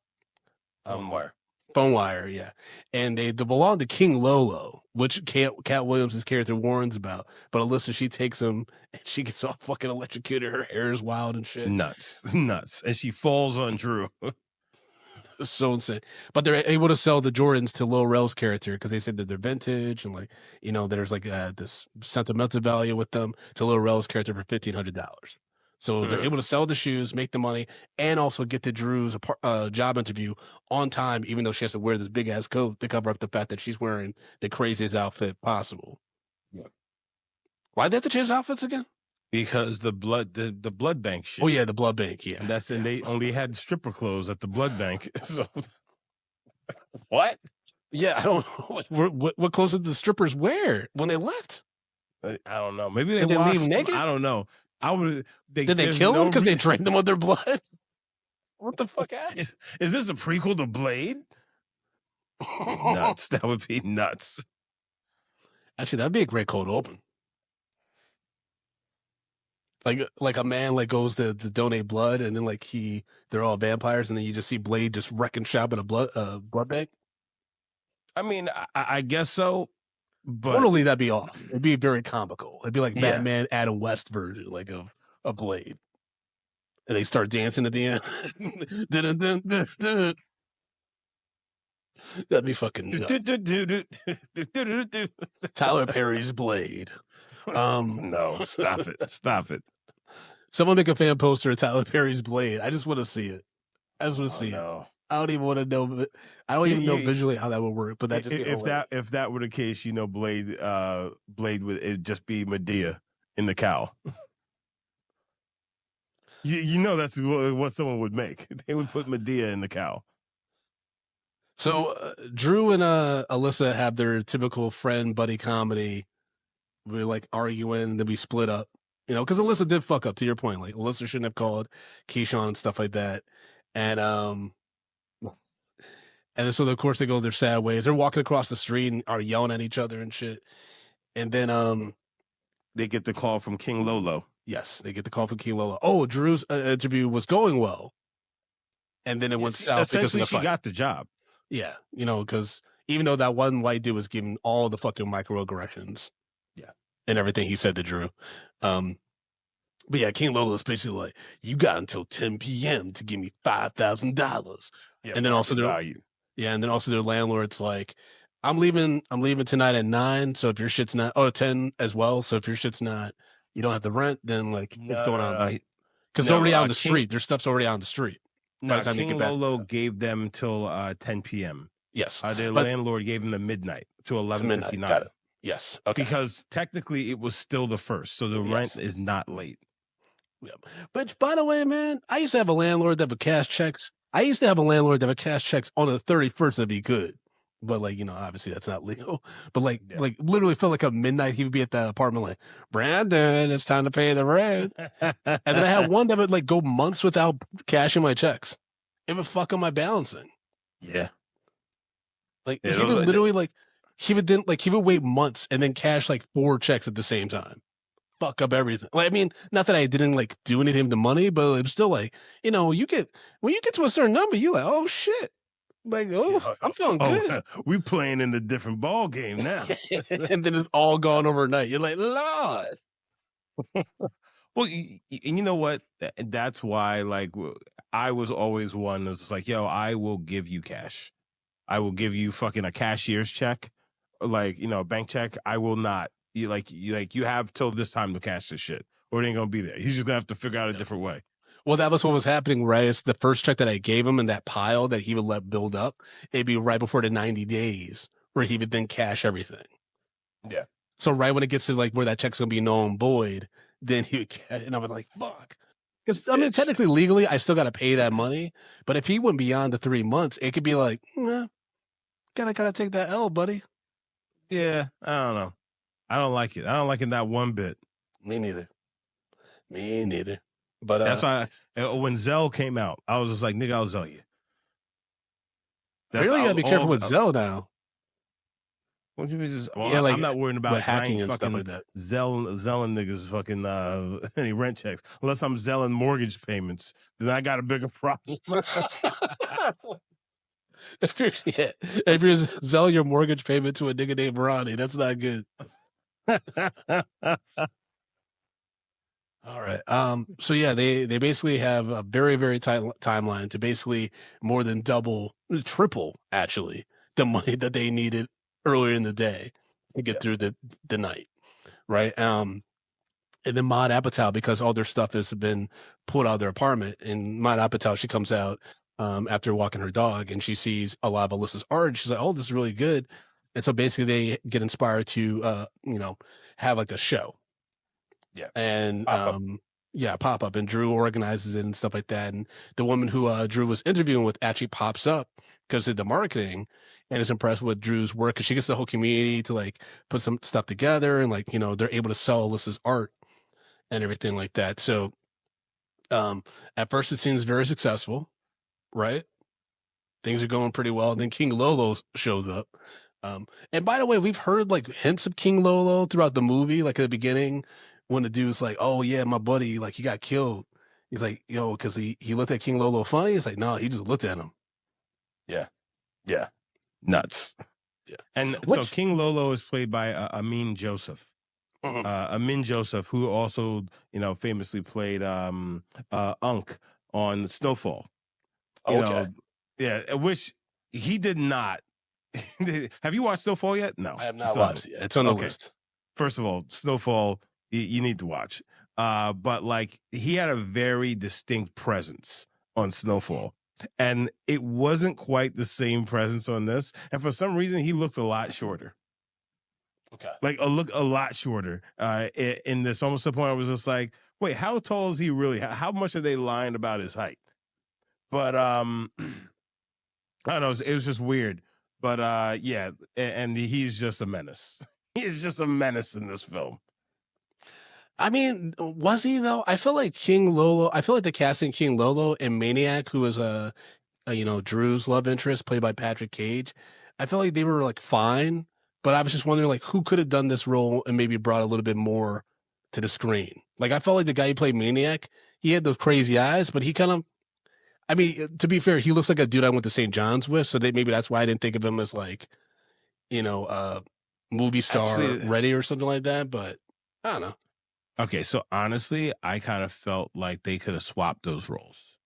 phone wire, yeah. And they belong to King Lolo, which Katt Williams' character warns about. But Alyssa, she takes them and she gets all fucking electrocuted. Her hair is wild and shit. Nuts. And she falls on Drew. So insane. But they're able to sell the Jordans to Lil Rel's character because they said that they're vintage and like, there's like this sentimental value with them to Lil Rel's character for $1,500. So they're able to sell the shoes, make the money, and also get to Drew's job interview on time, even though she has to wear this big ass coat to cover up the fact that she's wearing the craziest outfit possible. Yeah. Why'd they have to change outfits again? Because the blood bank shit. Oh yeah, the blood bank. Yeah, and they only had stripper clothes at the blood bank. So what? Yeah, I don't know. What clothes did the strippers wear when they left? I don't know. Maybe Did they leave naked? I don't know. Did they kill them because they drained them of their blood? What the fuck? Is this a prequel to Blade? Nuts. That would be nuts. Actually, that'd be a great cold open. Like a man like goes to donate blood, and then like they're all vampires, and then you just see Blade just wrecking shop in a blood bank. I mean, I guess so. But totally, that'd be off. It'd be very comical. It'd be like Batman Adam West version, like of Blade. And they start dancing at the end. That'd be fucking nuts. Tyler Perry's Blade. No, stop it. Stop it. Someone make a fan poster of Tyler Perry's Blade. I just want to see it. I just want to see it. I don't even want to know. I don't even know visually how that would work. But that just if that were the case, Blade would it just be Medea in the cow. That's what someone would make. They would put Medea in the cow. So Drew and Alyssa have their typical friend buddy comedy. We're like arguing, then we split up. Because Alyssa did fuck up, to your point. Like, Alyssa shouldn't have called Keyshawn and stuff like that. And so, of course, they go their sad ways. They're walking across the street and are yelling at each other and shit. And then they get the call from King Lolo. Yes, they get the call from King Lolo. Oh, Drew's interview was going well. And then it went south because of the fight. She got the job. Yeah, because even though that one white dude was giving all the fucking microaggressions. Yeah. And everything he said to Drew. But yeah, King Lolo's basically like, you got until 10 p.m. to give me $5,000. Yeah, and then also their landlord's like, I'm leaving tonight at 9. So if your shit's not 10 as well. So if your shit's not, you don't have the rent, then like it's going on. Because it's already out on the street. Their stuff's already out on the street. No, King Lolo gave them till 10 p.m. Yes. Their landlord gave them the midnight to 11:59. Got it. Yes. Okay. Because technically it was still the first, so the rent is not late. Yep. But by the way, man, I used to have a landlord that would cash checks. On the 31st if he could. But like, obviously that's not legal. But like literally felt like a midnight he would be at the apartment like, Brandon, it's time to pay the rent. And then I had one that would like go months without cashing my checks. It would fuck up my balancing. Yeah. Like he would literally he would wait months and then cash like 4 checks at the same time. Fuck up everything. Like, I mean, not that I didn't like do anything to money, but it was still like, when you get to a certain number, you're like, oh shit. Like, I'm feeling good. We playing in a different ball game now. And then it's all gone overnight. You're like, Lord. Well, you know what? That's why, like, I was always one that's like, yo, I will give you cash. I will give you fucking a cashier's check, like, a bank check. I will not. You have till this time to cash this shit, or it ain't gonna be there. He's just gonna have to figure out a different way. Well, that was what was happening, right? It's the first check that I gave him in that pile that he would let build up. It'd be right before the 90 days where he would then cash everything. Yeah. So right when it gets to like where that check's gonna be null and void, then he would cash, and I was like, fuck. Because I mean, technically, legally, I still got to pay that money. But if he went beyond the 3 months, it could be like, gotta take that L, buddy. Yeah, I don't know. I don't like it. I don't like it that one bit. Me neither. But that's why when Zell came out, I was just like, nigga, I'll Zell you. Really gotta be careful with Zell now. What you mean? I'm not worrying about hacking and stuff like that. Zelling niggas fucking any rent checks. Unless I'm zelling mortgage payments, then I got a bigger problem. If you're selling your mortgage payment to a nigga named Ronnie, that's not good. All right. So yeah, they basically have a very, very tight timeline to basically more than double, triple actually, the money that they needed earlier in the day to get through the night. Right. And then Maude Apatow, because all their stuff has been pulled out of their apartment, and Maude Apatow, she comes out after walking her dog, and she sees a lot of Alyssa's art. And she's like, "Oh, this is really good." And so basically, they get inspired to, have like a show, Yeah. and Pop-up. pop up, and Drew organizes it and stuff like that. And the woman who Drew was interviewing with actually pops up because of the marketing, and is impressed with Drew's work because she gets the whole community to like put some stuff together, and like they're able to sell Alyssa's art and everything like that. So at first it seems very successful, right? Things are going pretty well. And then King Lolo shows up. And by the way, we've heard like hints of King Lolo throughout the movie, like at the beginning when the dude's like, "Oh yeah, my buddy, like he got killed." He's like, because he looked at King Lolo funny. It's like, no, he just looked at him. Yeah. Yeah. Nuts. Yeah. And so King Lolo is played by Amin Joseph. Amin Joseph, who also, famously played Unk on Snowfall. Which he did not. Have you watched Snowfall yet? No, I have not watched it yet. It's on the list. First of all, Snowfall, you need to watch. But like he had a very distinct presence on Snowfall. And it wasn't quite the same presence on this. And for some reason, he looked a lot shorter. Okay. Like a lot shorter in this, almost to the point I was just like, wait, how tall is he really? How much are they lying about his height? But I don't know, it was just weird. But and he's just a menace. He's just a menace in this film. I mean, was he though? I feel like the casting King Lolo and Maniac, who was Drew's love interest, played by Patrick Cage. I feel like they were like fine, but I was just wondering like who could have done this role and maybe brought a little bit more to the screen. Like I felt like the guy who played Maniac, he had those crazy eyes, but he kind of, I mean, to be fair, he looks like a dude I went to St. John's with, so maybe that's why I didn't think of him as like, movie star ready or something like that. But I don't know. Okay, so honestly, I kind of felt like they could have swapped those roles.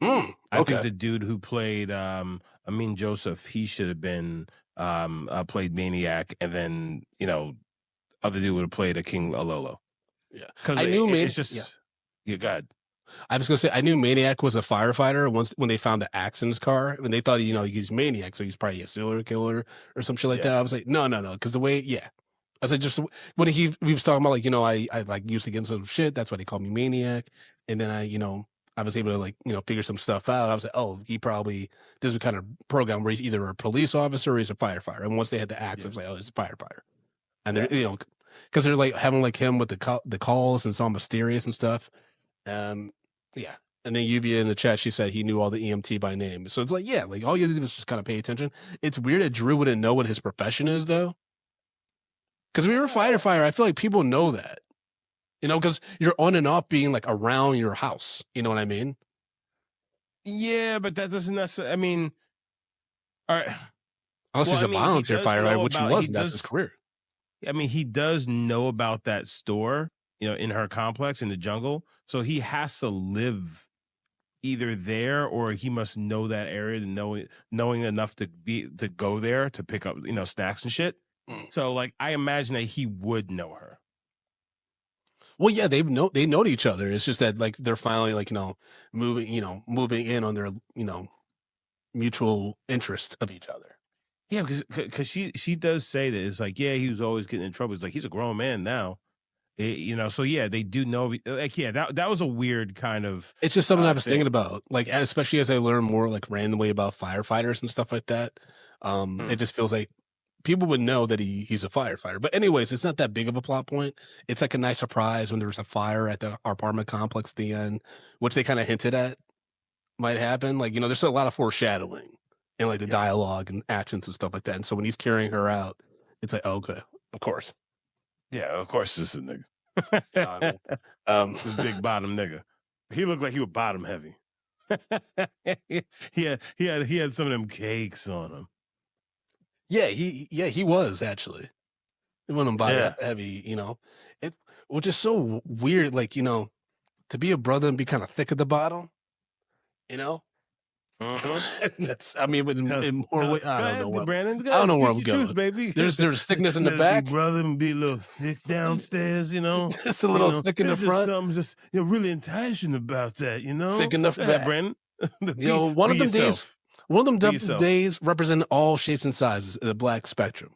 Okay. I think the dude who played Amin Joseph, he should have been played Maniac, and then other dude would have played a King Lolo. Yeah, because I knew it's just God. I was gonna say I knew Maniac was a firefighter once when they found the axe in his car, and they thought he's Maniac, so he's probably a serial killer or some shit like that. I was like, no, because the way, I was like, just when we was talking about like I like used to get some shit. That's why they called me Maniac, and then I was able to like figure some stuff out. I was like, oh, this is the kind of program where he's either a police officer or he's a firefighter. And once they had the axe, I was like, oh, he's a firefighter. And they're because they're like having like him with the calls and it's all mysterious and stuff. Yeah. And then Lluvia in the chat, she said he knew all the EMT by name. So it's like, like all you did was just kind of pay attention. It's weird that Drew wouldn't know what his profession is though. Because when you're a firefighter, I feel like people know that. Because you're on and off being like around your house. You know what I mean? Yeah, but that doesn't necessarily, I mean, all right. Unless he's a volunteer firefighter, which he wasn't. That's his career. I mean, he does know about that store, in her complex in the jungle. So he has to live either there or he must know that area to knowing enough to go there to pick up, snacks and shit. So like, I imagine that he would know her. Well, yeah, they know each other. It's just that like they're finally like moving in on their mutual interest of each other. Yeah, because she does say that it's like, yeah, he was always getting in trouble. It's like he's a grown man now, So yeah, they do know. Like, yeah, that was a weird kind of. It's just something I was thinking about, like especially as I learn more like randomly about firefighters and stuff like that. It just feels like people would know that he's a firefighter. But anyways, it's not that big of a plot point. It's like a nice surprise when there's a fire at our apartment complex at the end, which they kind of hinted at might happen. Like, there's a lot of foreshadowing in like the dialogue and actions and stuff like that. And so when he's carrying her out, it's like, oh, okay, of course. Yeah, of course this is a nigga. This big bottom nigga. He looked like he was bottom heavy. he had some of them cakes on him. Yeah, he was actually. It wasn't body heavy, which is so weird. Like, you know, to be a brother and be kind of thick at the bottom, you know? That's, I mean, in more ways, I don't know. Brandon, I don't know where I'm speak your going. truth, baby. There's thickness in the Let back. Be brother and be a little thick downstairs, you know. It's a little thick in the there's front. Just something just really enticing about that, you know. Thick enough back, Brandon. You know, one of them days represent all shapes and sizes in the black spectrum,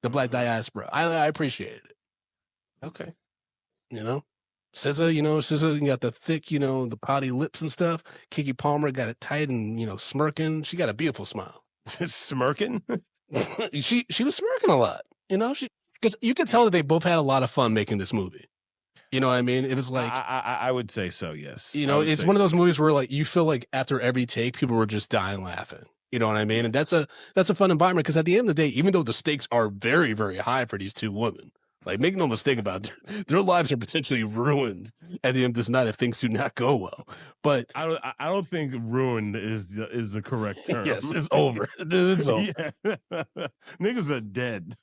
the black diaspora. I appreciate it. Okay. You know, SZA, got the thick, you know, the pouty lips and stuff. Keke Palmer got it tight and, you know, smirking. She got a beautiful smile. Smirking? she was smirking a lot, you know, because you could tell that they both had a lot of fun making this movie. You know what I mean? It was like, I would say so, yes. You know, it's one of those movies where like you feel like after every take, people were just dying laughing. You know what I mean? And that's a fun environment because at the end of the day, even though the stakes are very, very high for these two women, like make no mistake about it, their lives are potentially ruined at the end of this night if things do not go well. But I don't think ruined is the correct term. Yes, it's over. It's over. Yeah. Niggas are dead.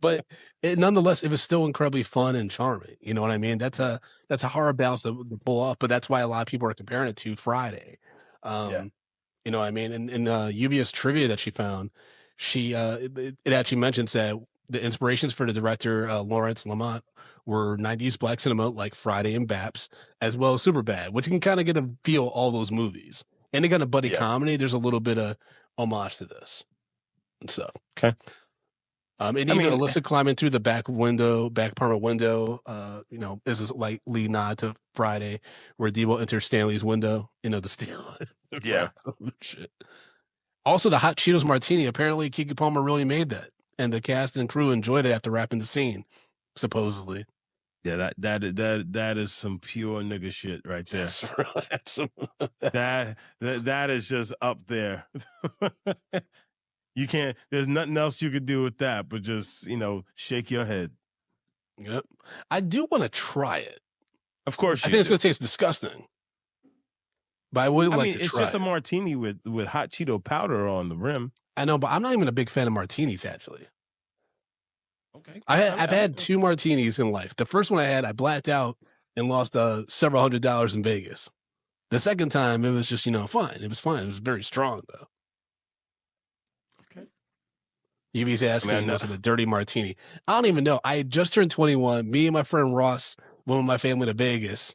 But nonetheless, it was still incredibly fun and charming. You know what I mean? That's a hard balance to pull off, but that's why a lot of people are comparing it to Friday. You know what I mean? And in Lluvia's trivia that she found, it actually mentions that the inspirations for the director Lawrence Lamont were 90s black cinema like Friday and Baps, as well as Superbad, which you can kind of get a feel all those movies. Any kind of buddy comedy, there's a little bit of homage to this and stuff. Okay. And even Alyssa climbing through the back apartment window, you know, is a likely nod to Friday, where Debo enters Stanley's window, you know, to steal it. Yeah. Shit. Also, the hot Cheetos martini. Apparently, Keke Palmer really made that, and the cast and crew enjoyed it after wrapping the scene, supposedly. Yeah, that is some pure nigga shit right there. That is just up there. You can't. There's nothing else you could do with that, but just, you know, shake your head. Yep. I do want to try it. Of course, I think it's going to taste disgusting, but I would like to try. It's just a martini with hot Cheeto powder on the rim. I know, but I'm not even a big fan of martinis. Actually, okay. I've had two martinis in life. The first one I blacked out and lost several $100s in Vegas. The second time, it was just, you know, fine. It was fine. It was very strong though. Yubi's asking us a dirty martini. I don't even know. I just turned 21. Me and my friend Ross went with my family to Vegas.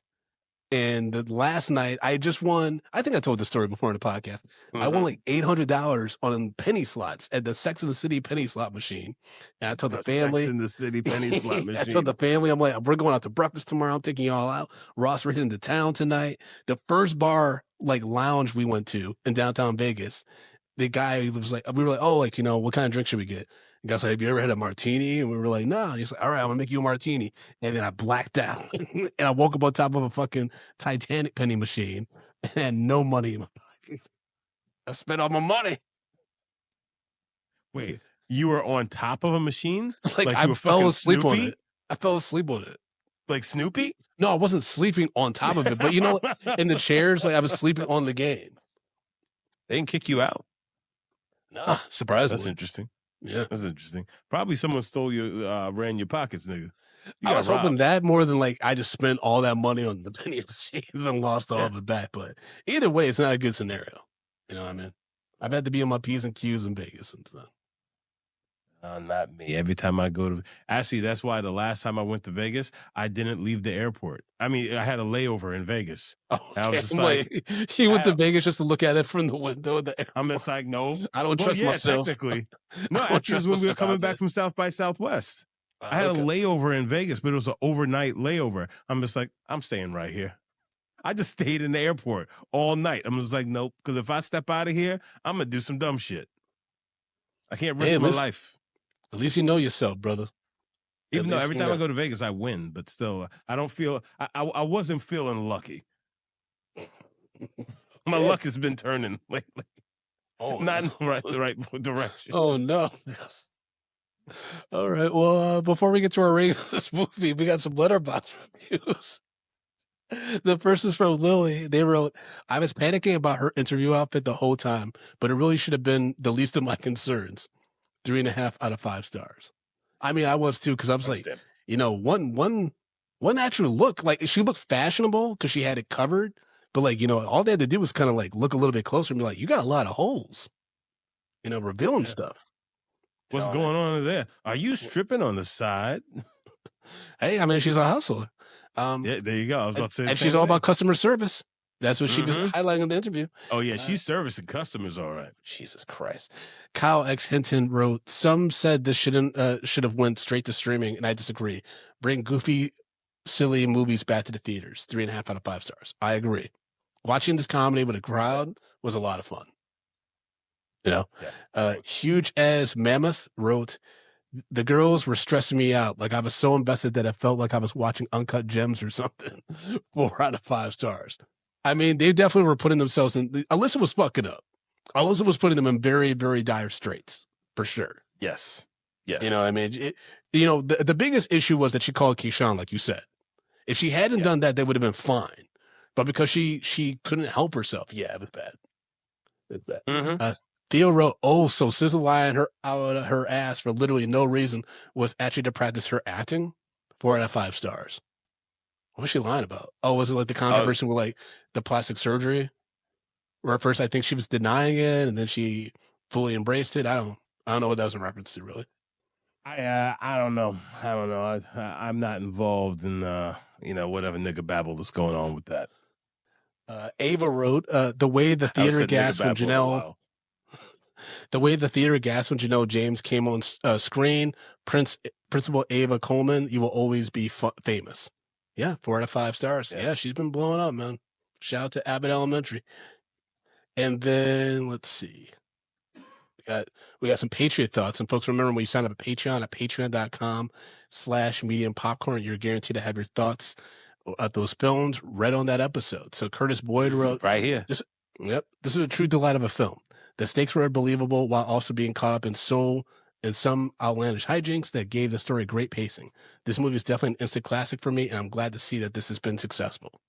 And the last night, I just won. I think I told the story before in the podcast. I won like $800 on penny slots at the Sex and the City penny slot machine. And I told the family. Sex and the City penny slot machine. I told the family, I'm like, we're going out to breakfast tomorrow. I'm taking y'all out. Ross, we're hitting the town tonight. The first bar, like lounge we went to in downtown Vegas, the guy was like, we were like, oh, like, you know, what kind of drink should we get? The guy's like, have you ever had a martini? And we were like, no. He's like, all right, I'm gonna make you a martini. And then I blacked out and I woke up on top of a fucking Titanic penny machine and had no money in my pocket. I spent all my money. Wait, you were on top of a machine? Like I fell asleep on it. I fell asleep on it. Like Snoopy? No, I wasn't sleeping on top of it, but you know, in the chairs, like I was sleeping on the game. They didn't kick you out? No, surprisingly. That's interesting. Yeah. That's interesting. Probably someone stole your, ran your pockets, nigga. I was hoping that more than like I just spent all that money on the penny machines and lost all of it back. But either way, it's not a good scenario. You know what I mean? I've had to be on my P's and Q's in Vegas and stuff. Not me. Every time I go to, actually, that's why the last time I went to Vegas, I didn't leave the airport. I mean, I had a layover in Vegas. Oh, I was just like, you went to Vegas just to look at it from the window of the airport. I'm just like, no, I don't trust myself. Technically, no, actually, when we were coming back from South by Southwest, I had a layover in Vegas, but it was an overnight layover. I'm just like, I'm staying right here. I just stayed in the airport all night. I'm just like, nope, because if I step out of here, I'm gonna do some dumb shit. I can't risk my life. At least you know yourself, brother. Even though every time I go to Vegas, I win, but still, I don't feel. I wasn't feeling lucky. My luck has been turning lately. Oh, not in the right direction. Oh no. All right. Well, before we get to our ratings of this movie, we got some letterbox reviews. The first is from Lily. They wrote, I was panicking about her interview outfit the whole time, but it really should have been the least of my concerns. 3.5 out of 5 stars. I mean, I was too, because I was like, one actual look, like she looked fashionable because she had it covered, but like, all they had to do was kind of like look a little bit closer and be like, you got a lot of holes, revealing stuff. What's going on there? Are you stripping on the side? Hey, I mean, she's a hustler. Yeah, there you go. I was about to say, and she's all about customer service. That's what she was highlighting in the interview. Oh yeah, she's servicing customers, all right. Jesus Christ. Kyle X Hinton wrote, "Some said this should have went straight to streaming, and I disagree. Bring goofy, silly movies back to the theaters. 3.5 out of 5 stars. I agree. Watching this comedy with a crowd was a lot of fun. Huge as Mammoth wrote, the girls were stressing me out. Like I was so invested that I felt like I was watching Uncut Gems or something. 4 out of 5 stars. I mean, they definitely were putting themselves in. Alyssa was fucking up. Alyssa was putting them in very, very dire straits, for sure. Yes. I mean, the biggest issue was that she called Keyshawn, like you said. If she hadn't done that, they would have been fine. But because she couldn't help herself, it was bad. It's bad. Theo wrote, so SZA lying her out of her ass for literally no reason was actually to practice her acting. 4 out of 5 stars. What was she lying about? Oh, was it like the controversy with like the plastic surgery? Where at first I think she was denying it and then she fully embraced it. I don't know what that was in reference to, really. I don't know. I'm not involved in whatever nigga babble that's going on with that. Ava wrote, the way the theater gasped when Janelle James came on screen, Principal Ava Coleman, you will always be famous. Yeah, 4 out of 5 stars. Yeah, she's been blowing up, man. Shout out to Abbott Elementary. And then let's see. We got some Patriot thoughts. And folks, remember when you sign up at Patreon at patreon.com/medium popcorn, you're guaranteed to have your thoughts of those films read on that episode. So Curtis Boyd wrote right here. This is a true delight of a film. The stakes were believable while also being caught up in some outlandish hijinks that gave the story great pacing. This movie is definitely an instant classic for me, and I'm glad to see that this has been successful.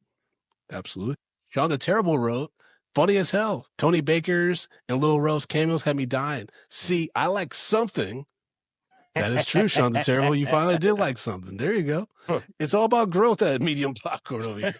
Absolutely. Sean the Terrible wrote, funny as hell. Tony Baker's and Lil Rel's cameos had me dying. See, I like something. That is true, Sean the Terrible. You finally did like something. There you go. It's all about growth at Medium Popcorn over here.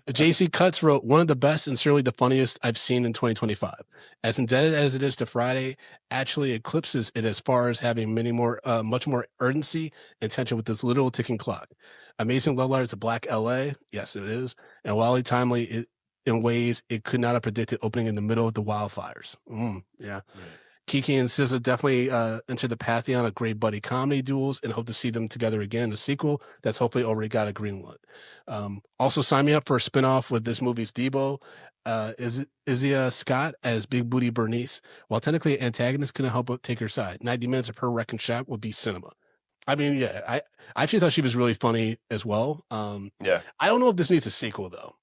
JC Cuts wrote, one of the best and certainly the funniest I've seen in 2025. As indebted as it is to Friday, actually eclipses it as far as having much more urgency and tension with this little ticking clock. Amazing love letter to Black LA. Yes, it is. And wildly timely in ways it could not have predicted, opening in the middle of the wildfires. Yeah. Keke and SZA definitely entered the pantheon of great buddy comedy duels and hope to see them together again in the sequel that's hopefully already got a green light. Also, sign me up for a spinoff with this movie's Debo. Izia Scott as Big Booty Bernice. While technically an antagonist, couldn't help but take her side. 90 minutes of her wrecking shop would be cinema. I mean, yeah, I actually thought she was really funny as well. I don't know if this needs a sequel, though.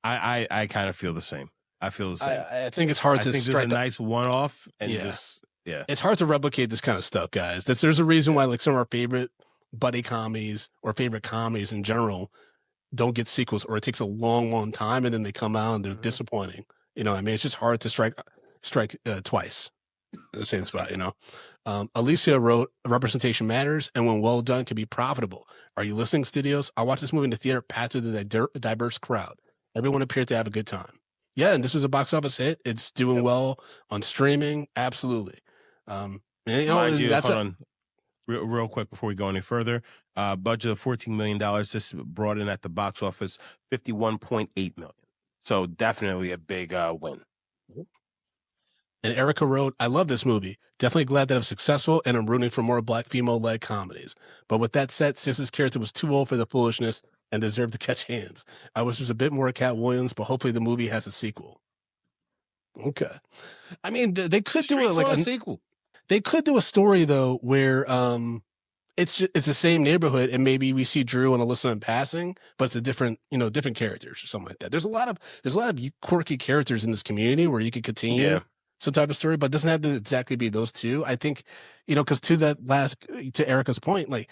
I kind of feel the same. I feel the same. I think it's hard to strike a nice one-off, and it's hard to replicate this kind of stuff, guys. There's a reason why like some of our favorite buddy comedies or favorite comedies in general don't get sequels, or it takes a long, long time, and then they come out and they're disappointing. I mean, it's just hard to strike twice in the same spot. Alicia wrote, representation matters, and when well done, can be profitable. Are you listening, studios? I watched this movie in the theater, packed with a diverse crowd. Everyone appeared to have a good time. Yeah, and this was a box office hit. It's doing well on streaming. Absolutely. Hold on. Real quick before we go any further. Budget of $14 million. This brought in at the box office $51.8 million. So definitely a big win. And Erica wrote, I love this movie. Definitely glad that I'm successful, and I'm rooting for more Black female-led comedies. But with that said, SZA's character was too old for the foolishness and deserved to catch hands. I wish there was a bit more Katt Williams, but hopefully the movie has a sequel. Okay. I mean, they could do it like a sequel. They could do a story, though, where it's the same neighborhood, and maybe we see Drew and Alyssa in passing, but it's a different characters or something like that. There's a lot of quirky characters in this community where you could continue some type of story, but it doesn't have to exactly be those two. I think, because to Erica's point, like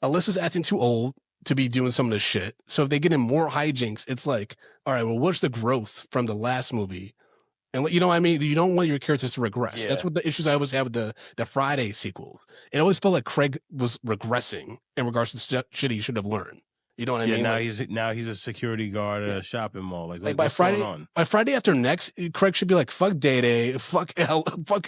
Alyssa's acting too old to be doing some of this shit. So if they get in more hijinks, it's like, all right, well, what's the growth from the last movie? And you know what I mean? You don't want your characters to regress. Yeah. That's what the issues I always have with the Friday sequels. It always felt like Craig was regressing in regards to shit he should have learned. You know what I mean? Now he's a security guard at a shopping mall. Like by what's Friday, going on? by Friday after next, Craig should be like, "Fuck Day, fuck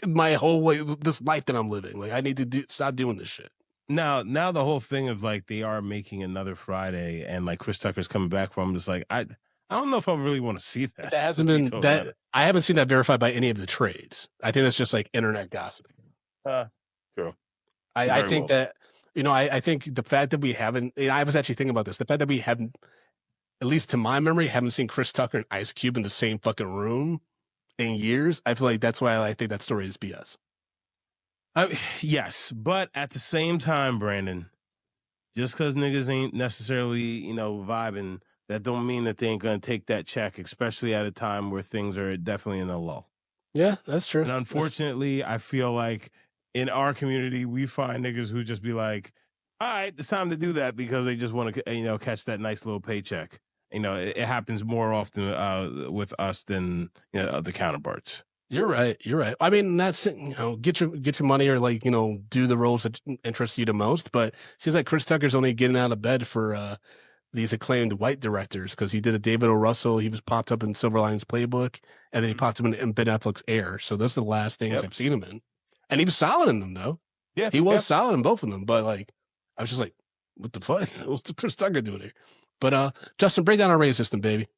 my whole this life that I'm living. Like I need to stop doing this shit." Now the whole thing of like they are making another Friday and like Chris Tucker's coming back from just like I don't know if I really want to see that. That hasn't been that. I haven't seen that verified by any of the trades. I think that's just like internet gossip. True. I think that, I think the fact that we haven't, I was actually thinking about this, the fact that we haven't, at least to my memory, haven't seen Chris Tucker and Ice Cube in the same fucking room in years. I feel like that's why I think that story is BS. Yes, but at the same time, Brandon, just because niggas ain't necessarily, vibing, that don't mean that they ain't going to take that check, especially at a time where things are definitely in a lull. Yeah, that's true. And unfortunately, I feel like in our community, we find niggas who just be like, all right, it's time to do that because they just want to, catch that nice little paycheck. It happens more often with us than the counterparts. You're right. I mean, that's get your money or like do the roles that interest you the most. But it seems like Chris Tucker's only getting out of bed for these acclaimed white directors because he did a David O. Russell. He was popped up in Silver Linings Playbook, and then he popped up in Ben Affleck's Air. So those are the last things I've seen him in, and he was solid in them though. Yeah, he was solid in both of them. But like, I was just like, what the fuck? What's Chris Tucker doing here? But Justin, break down our rating system, baby.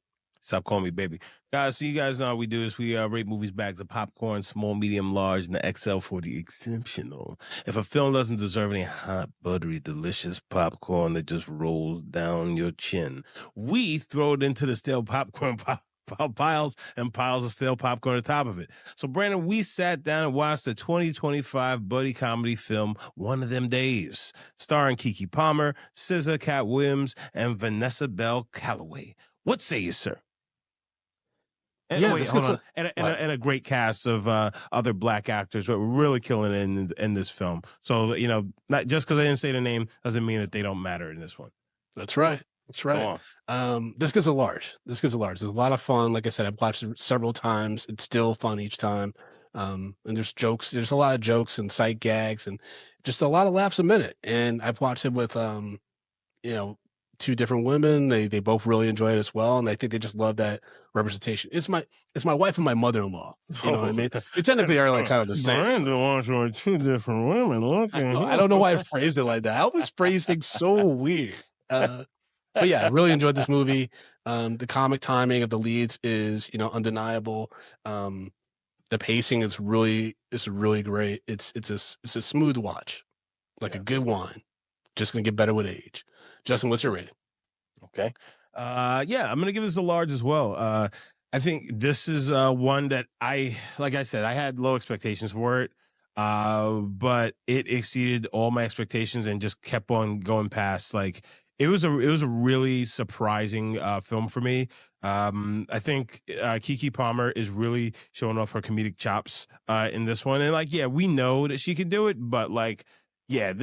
Stop calling me baby. Guys, so you guys know how we do this. We rate movies bags of popcorn, small, medium, large, and the XL for the exceptional. If a film doesn't deserve any hot, buttery, delicious popcorn that just rolls down your chin, we throw it into the stale popcorn piles and piles of stale popcorn on top of it. So, Brandon, we sat down and watched the 2025 buddy comedy film, One of Them Days, starring Keke Palmer, SZA, Katt Williams, and Vanessa Bell Calloway. What say you, sir? And, hold on. And a great cast of other black actors who are really killing it in this film. So, not just because I didn't say the name doesn't mean that they don't matter in this one. That's right. This gets a large. There's a lot of fun. Like I said, I've watched it several times. It's still fun each time. And there's jokes. There's a lot of jokes and sight gags and just a lot of laughs a minute. And I've watched it with, two different women. They both really enjoy it as well, and I think they just love that representation. It's my wife and my mother-in-law. You know what I mean? They technically are like kind of the same. Brandon watching two different women. I don't know why I phrased it like that. I always phrase things so weird. But yeah, I really enjoyed this movie. The comic timing of the leads is undeniable. The pacing is really great. It's a smooth watch, like a good wine. Just gonna get better with age. Justin, what's your rating? Okay. I'm going to give this a large as well. I think this is one that like I said, I had low expectations for it, but it exceeded all my expectations and just kept on going past. Like it was a really surprising film for me. I think Keke Palmer is really showing off her comedic chops in this one. And we know that she can do it, but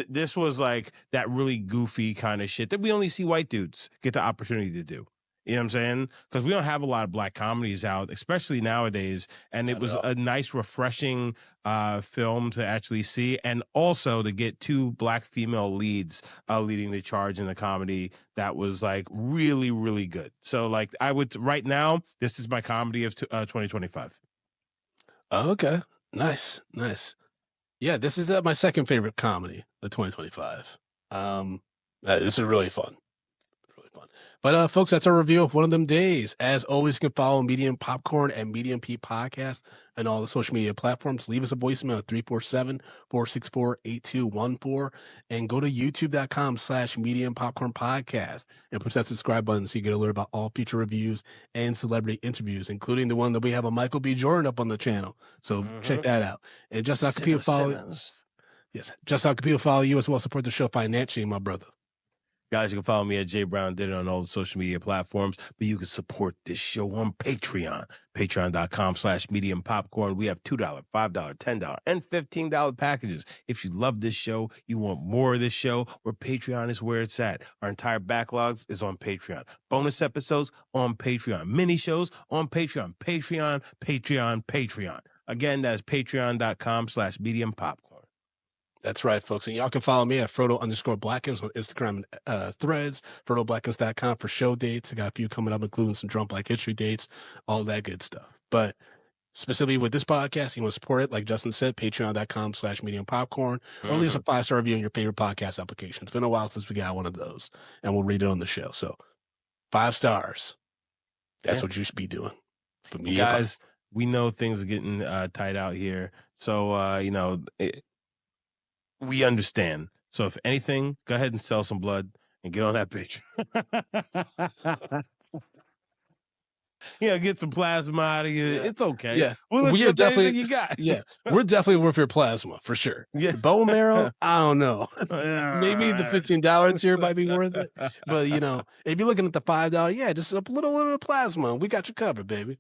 this was like that really goofy kind of shit that we only see white dudes get the opportunity to do. You know what I'm saying? Because we don't have a lot of black comedies out, especially nowadays. And it was a nice, refreshing film to actually see. And also to get two black female leads leading the charge in the comedy that was like really, really good. So right now, this is my comedy of 2025. Okay. Nice. Yeah, this is my second favorite comedy of 2025. This is really fun. But folks, that's our review of One of Them Days. As always, you can follow Medium Popcorn and Medium P Podcast and all the social media platforms. Leave us a voicemail at 347-464-8214 and go to youtube.com/Medium Popcorn Podcast and push that subscribe button so you get alerted about all future reviews and celebrity interviews, including the one that we have a Michael B. Jordan up on the channel. So check that out. And just how can people follow? Yes, just how can people follow you as well? Support the show financially, my brother. Guys, you can follow me at J Brown Did It on all the social media platforms, but you can support this show on Patreon. Patreon.com/medium popcorn. We have $2, $5, $10, and $15 packages. If you love this show, you want more of this show, where Patreon is where it's at. Our entire backlogs is on Patreon. Bonus episodes on Patreon. Mini shows on Patreon. Patreon. Again, that's patreon.com/medium popcorn. That's right, folks. And y'all can follow me at Frodo_Blackens on Instagram and Threads, FrodoBlackens.com for show dates. I got a few coming up, including some Drunk Black History dates, all that good stuff. But specifically with this podcast, you want to support it, like Justin said, patreon.com/medium popcorn, or leave us a 5-star review on your favorite podcast application. It's been a while since we got one of those, and we'll read it on the show. So 5 stars. That's what you should be doing. But guys, we know things are getting tight out here. So, we understand. So if anything, go ahead and sell some blood and get on that bitch. Get some plasma out of you. Yeah. It's okay. Yeah, we're definitely you got. Yeah, we're definitely worth your plasma for sure. Yeah, bone marrow. I don't know. Maybe the $15 tier might be worth it. But if you're looking at the $5, just a little plasma. We got you covered, baby.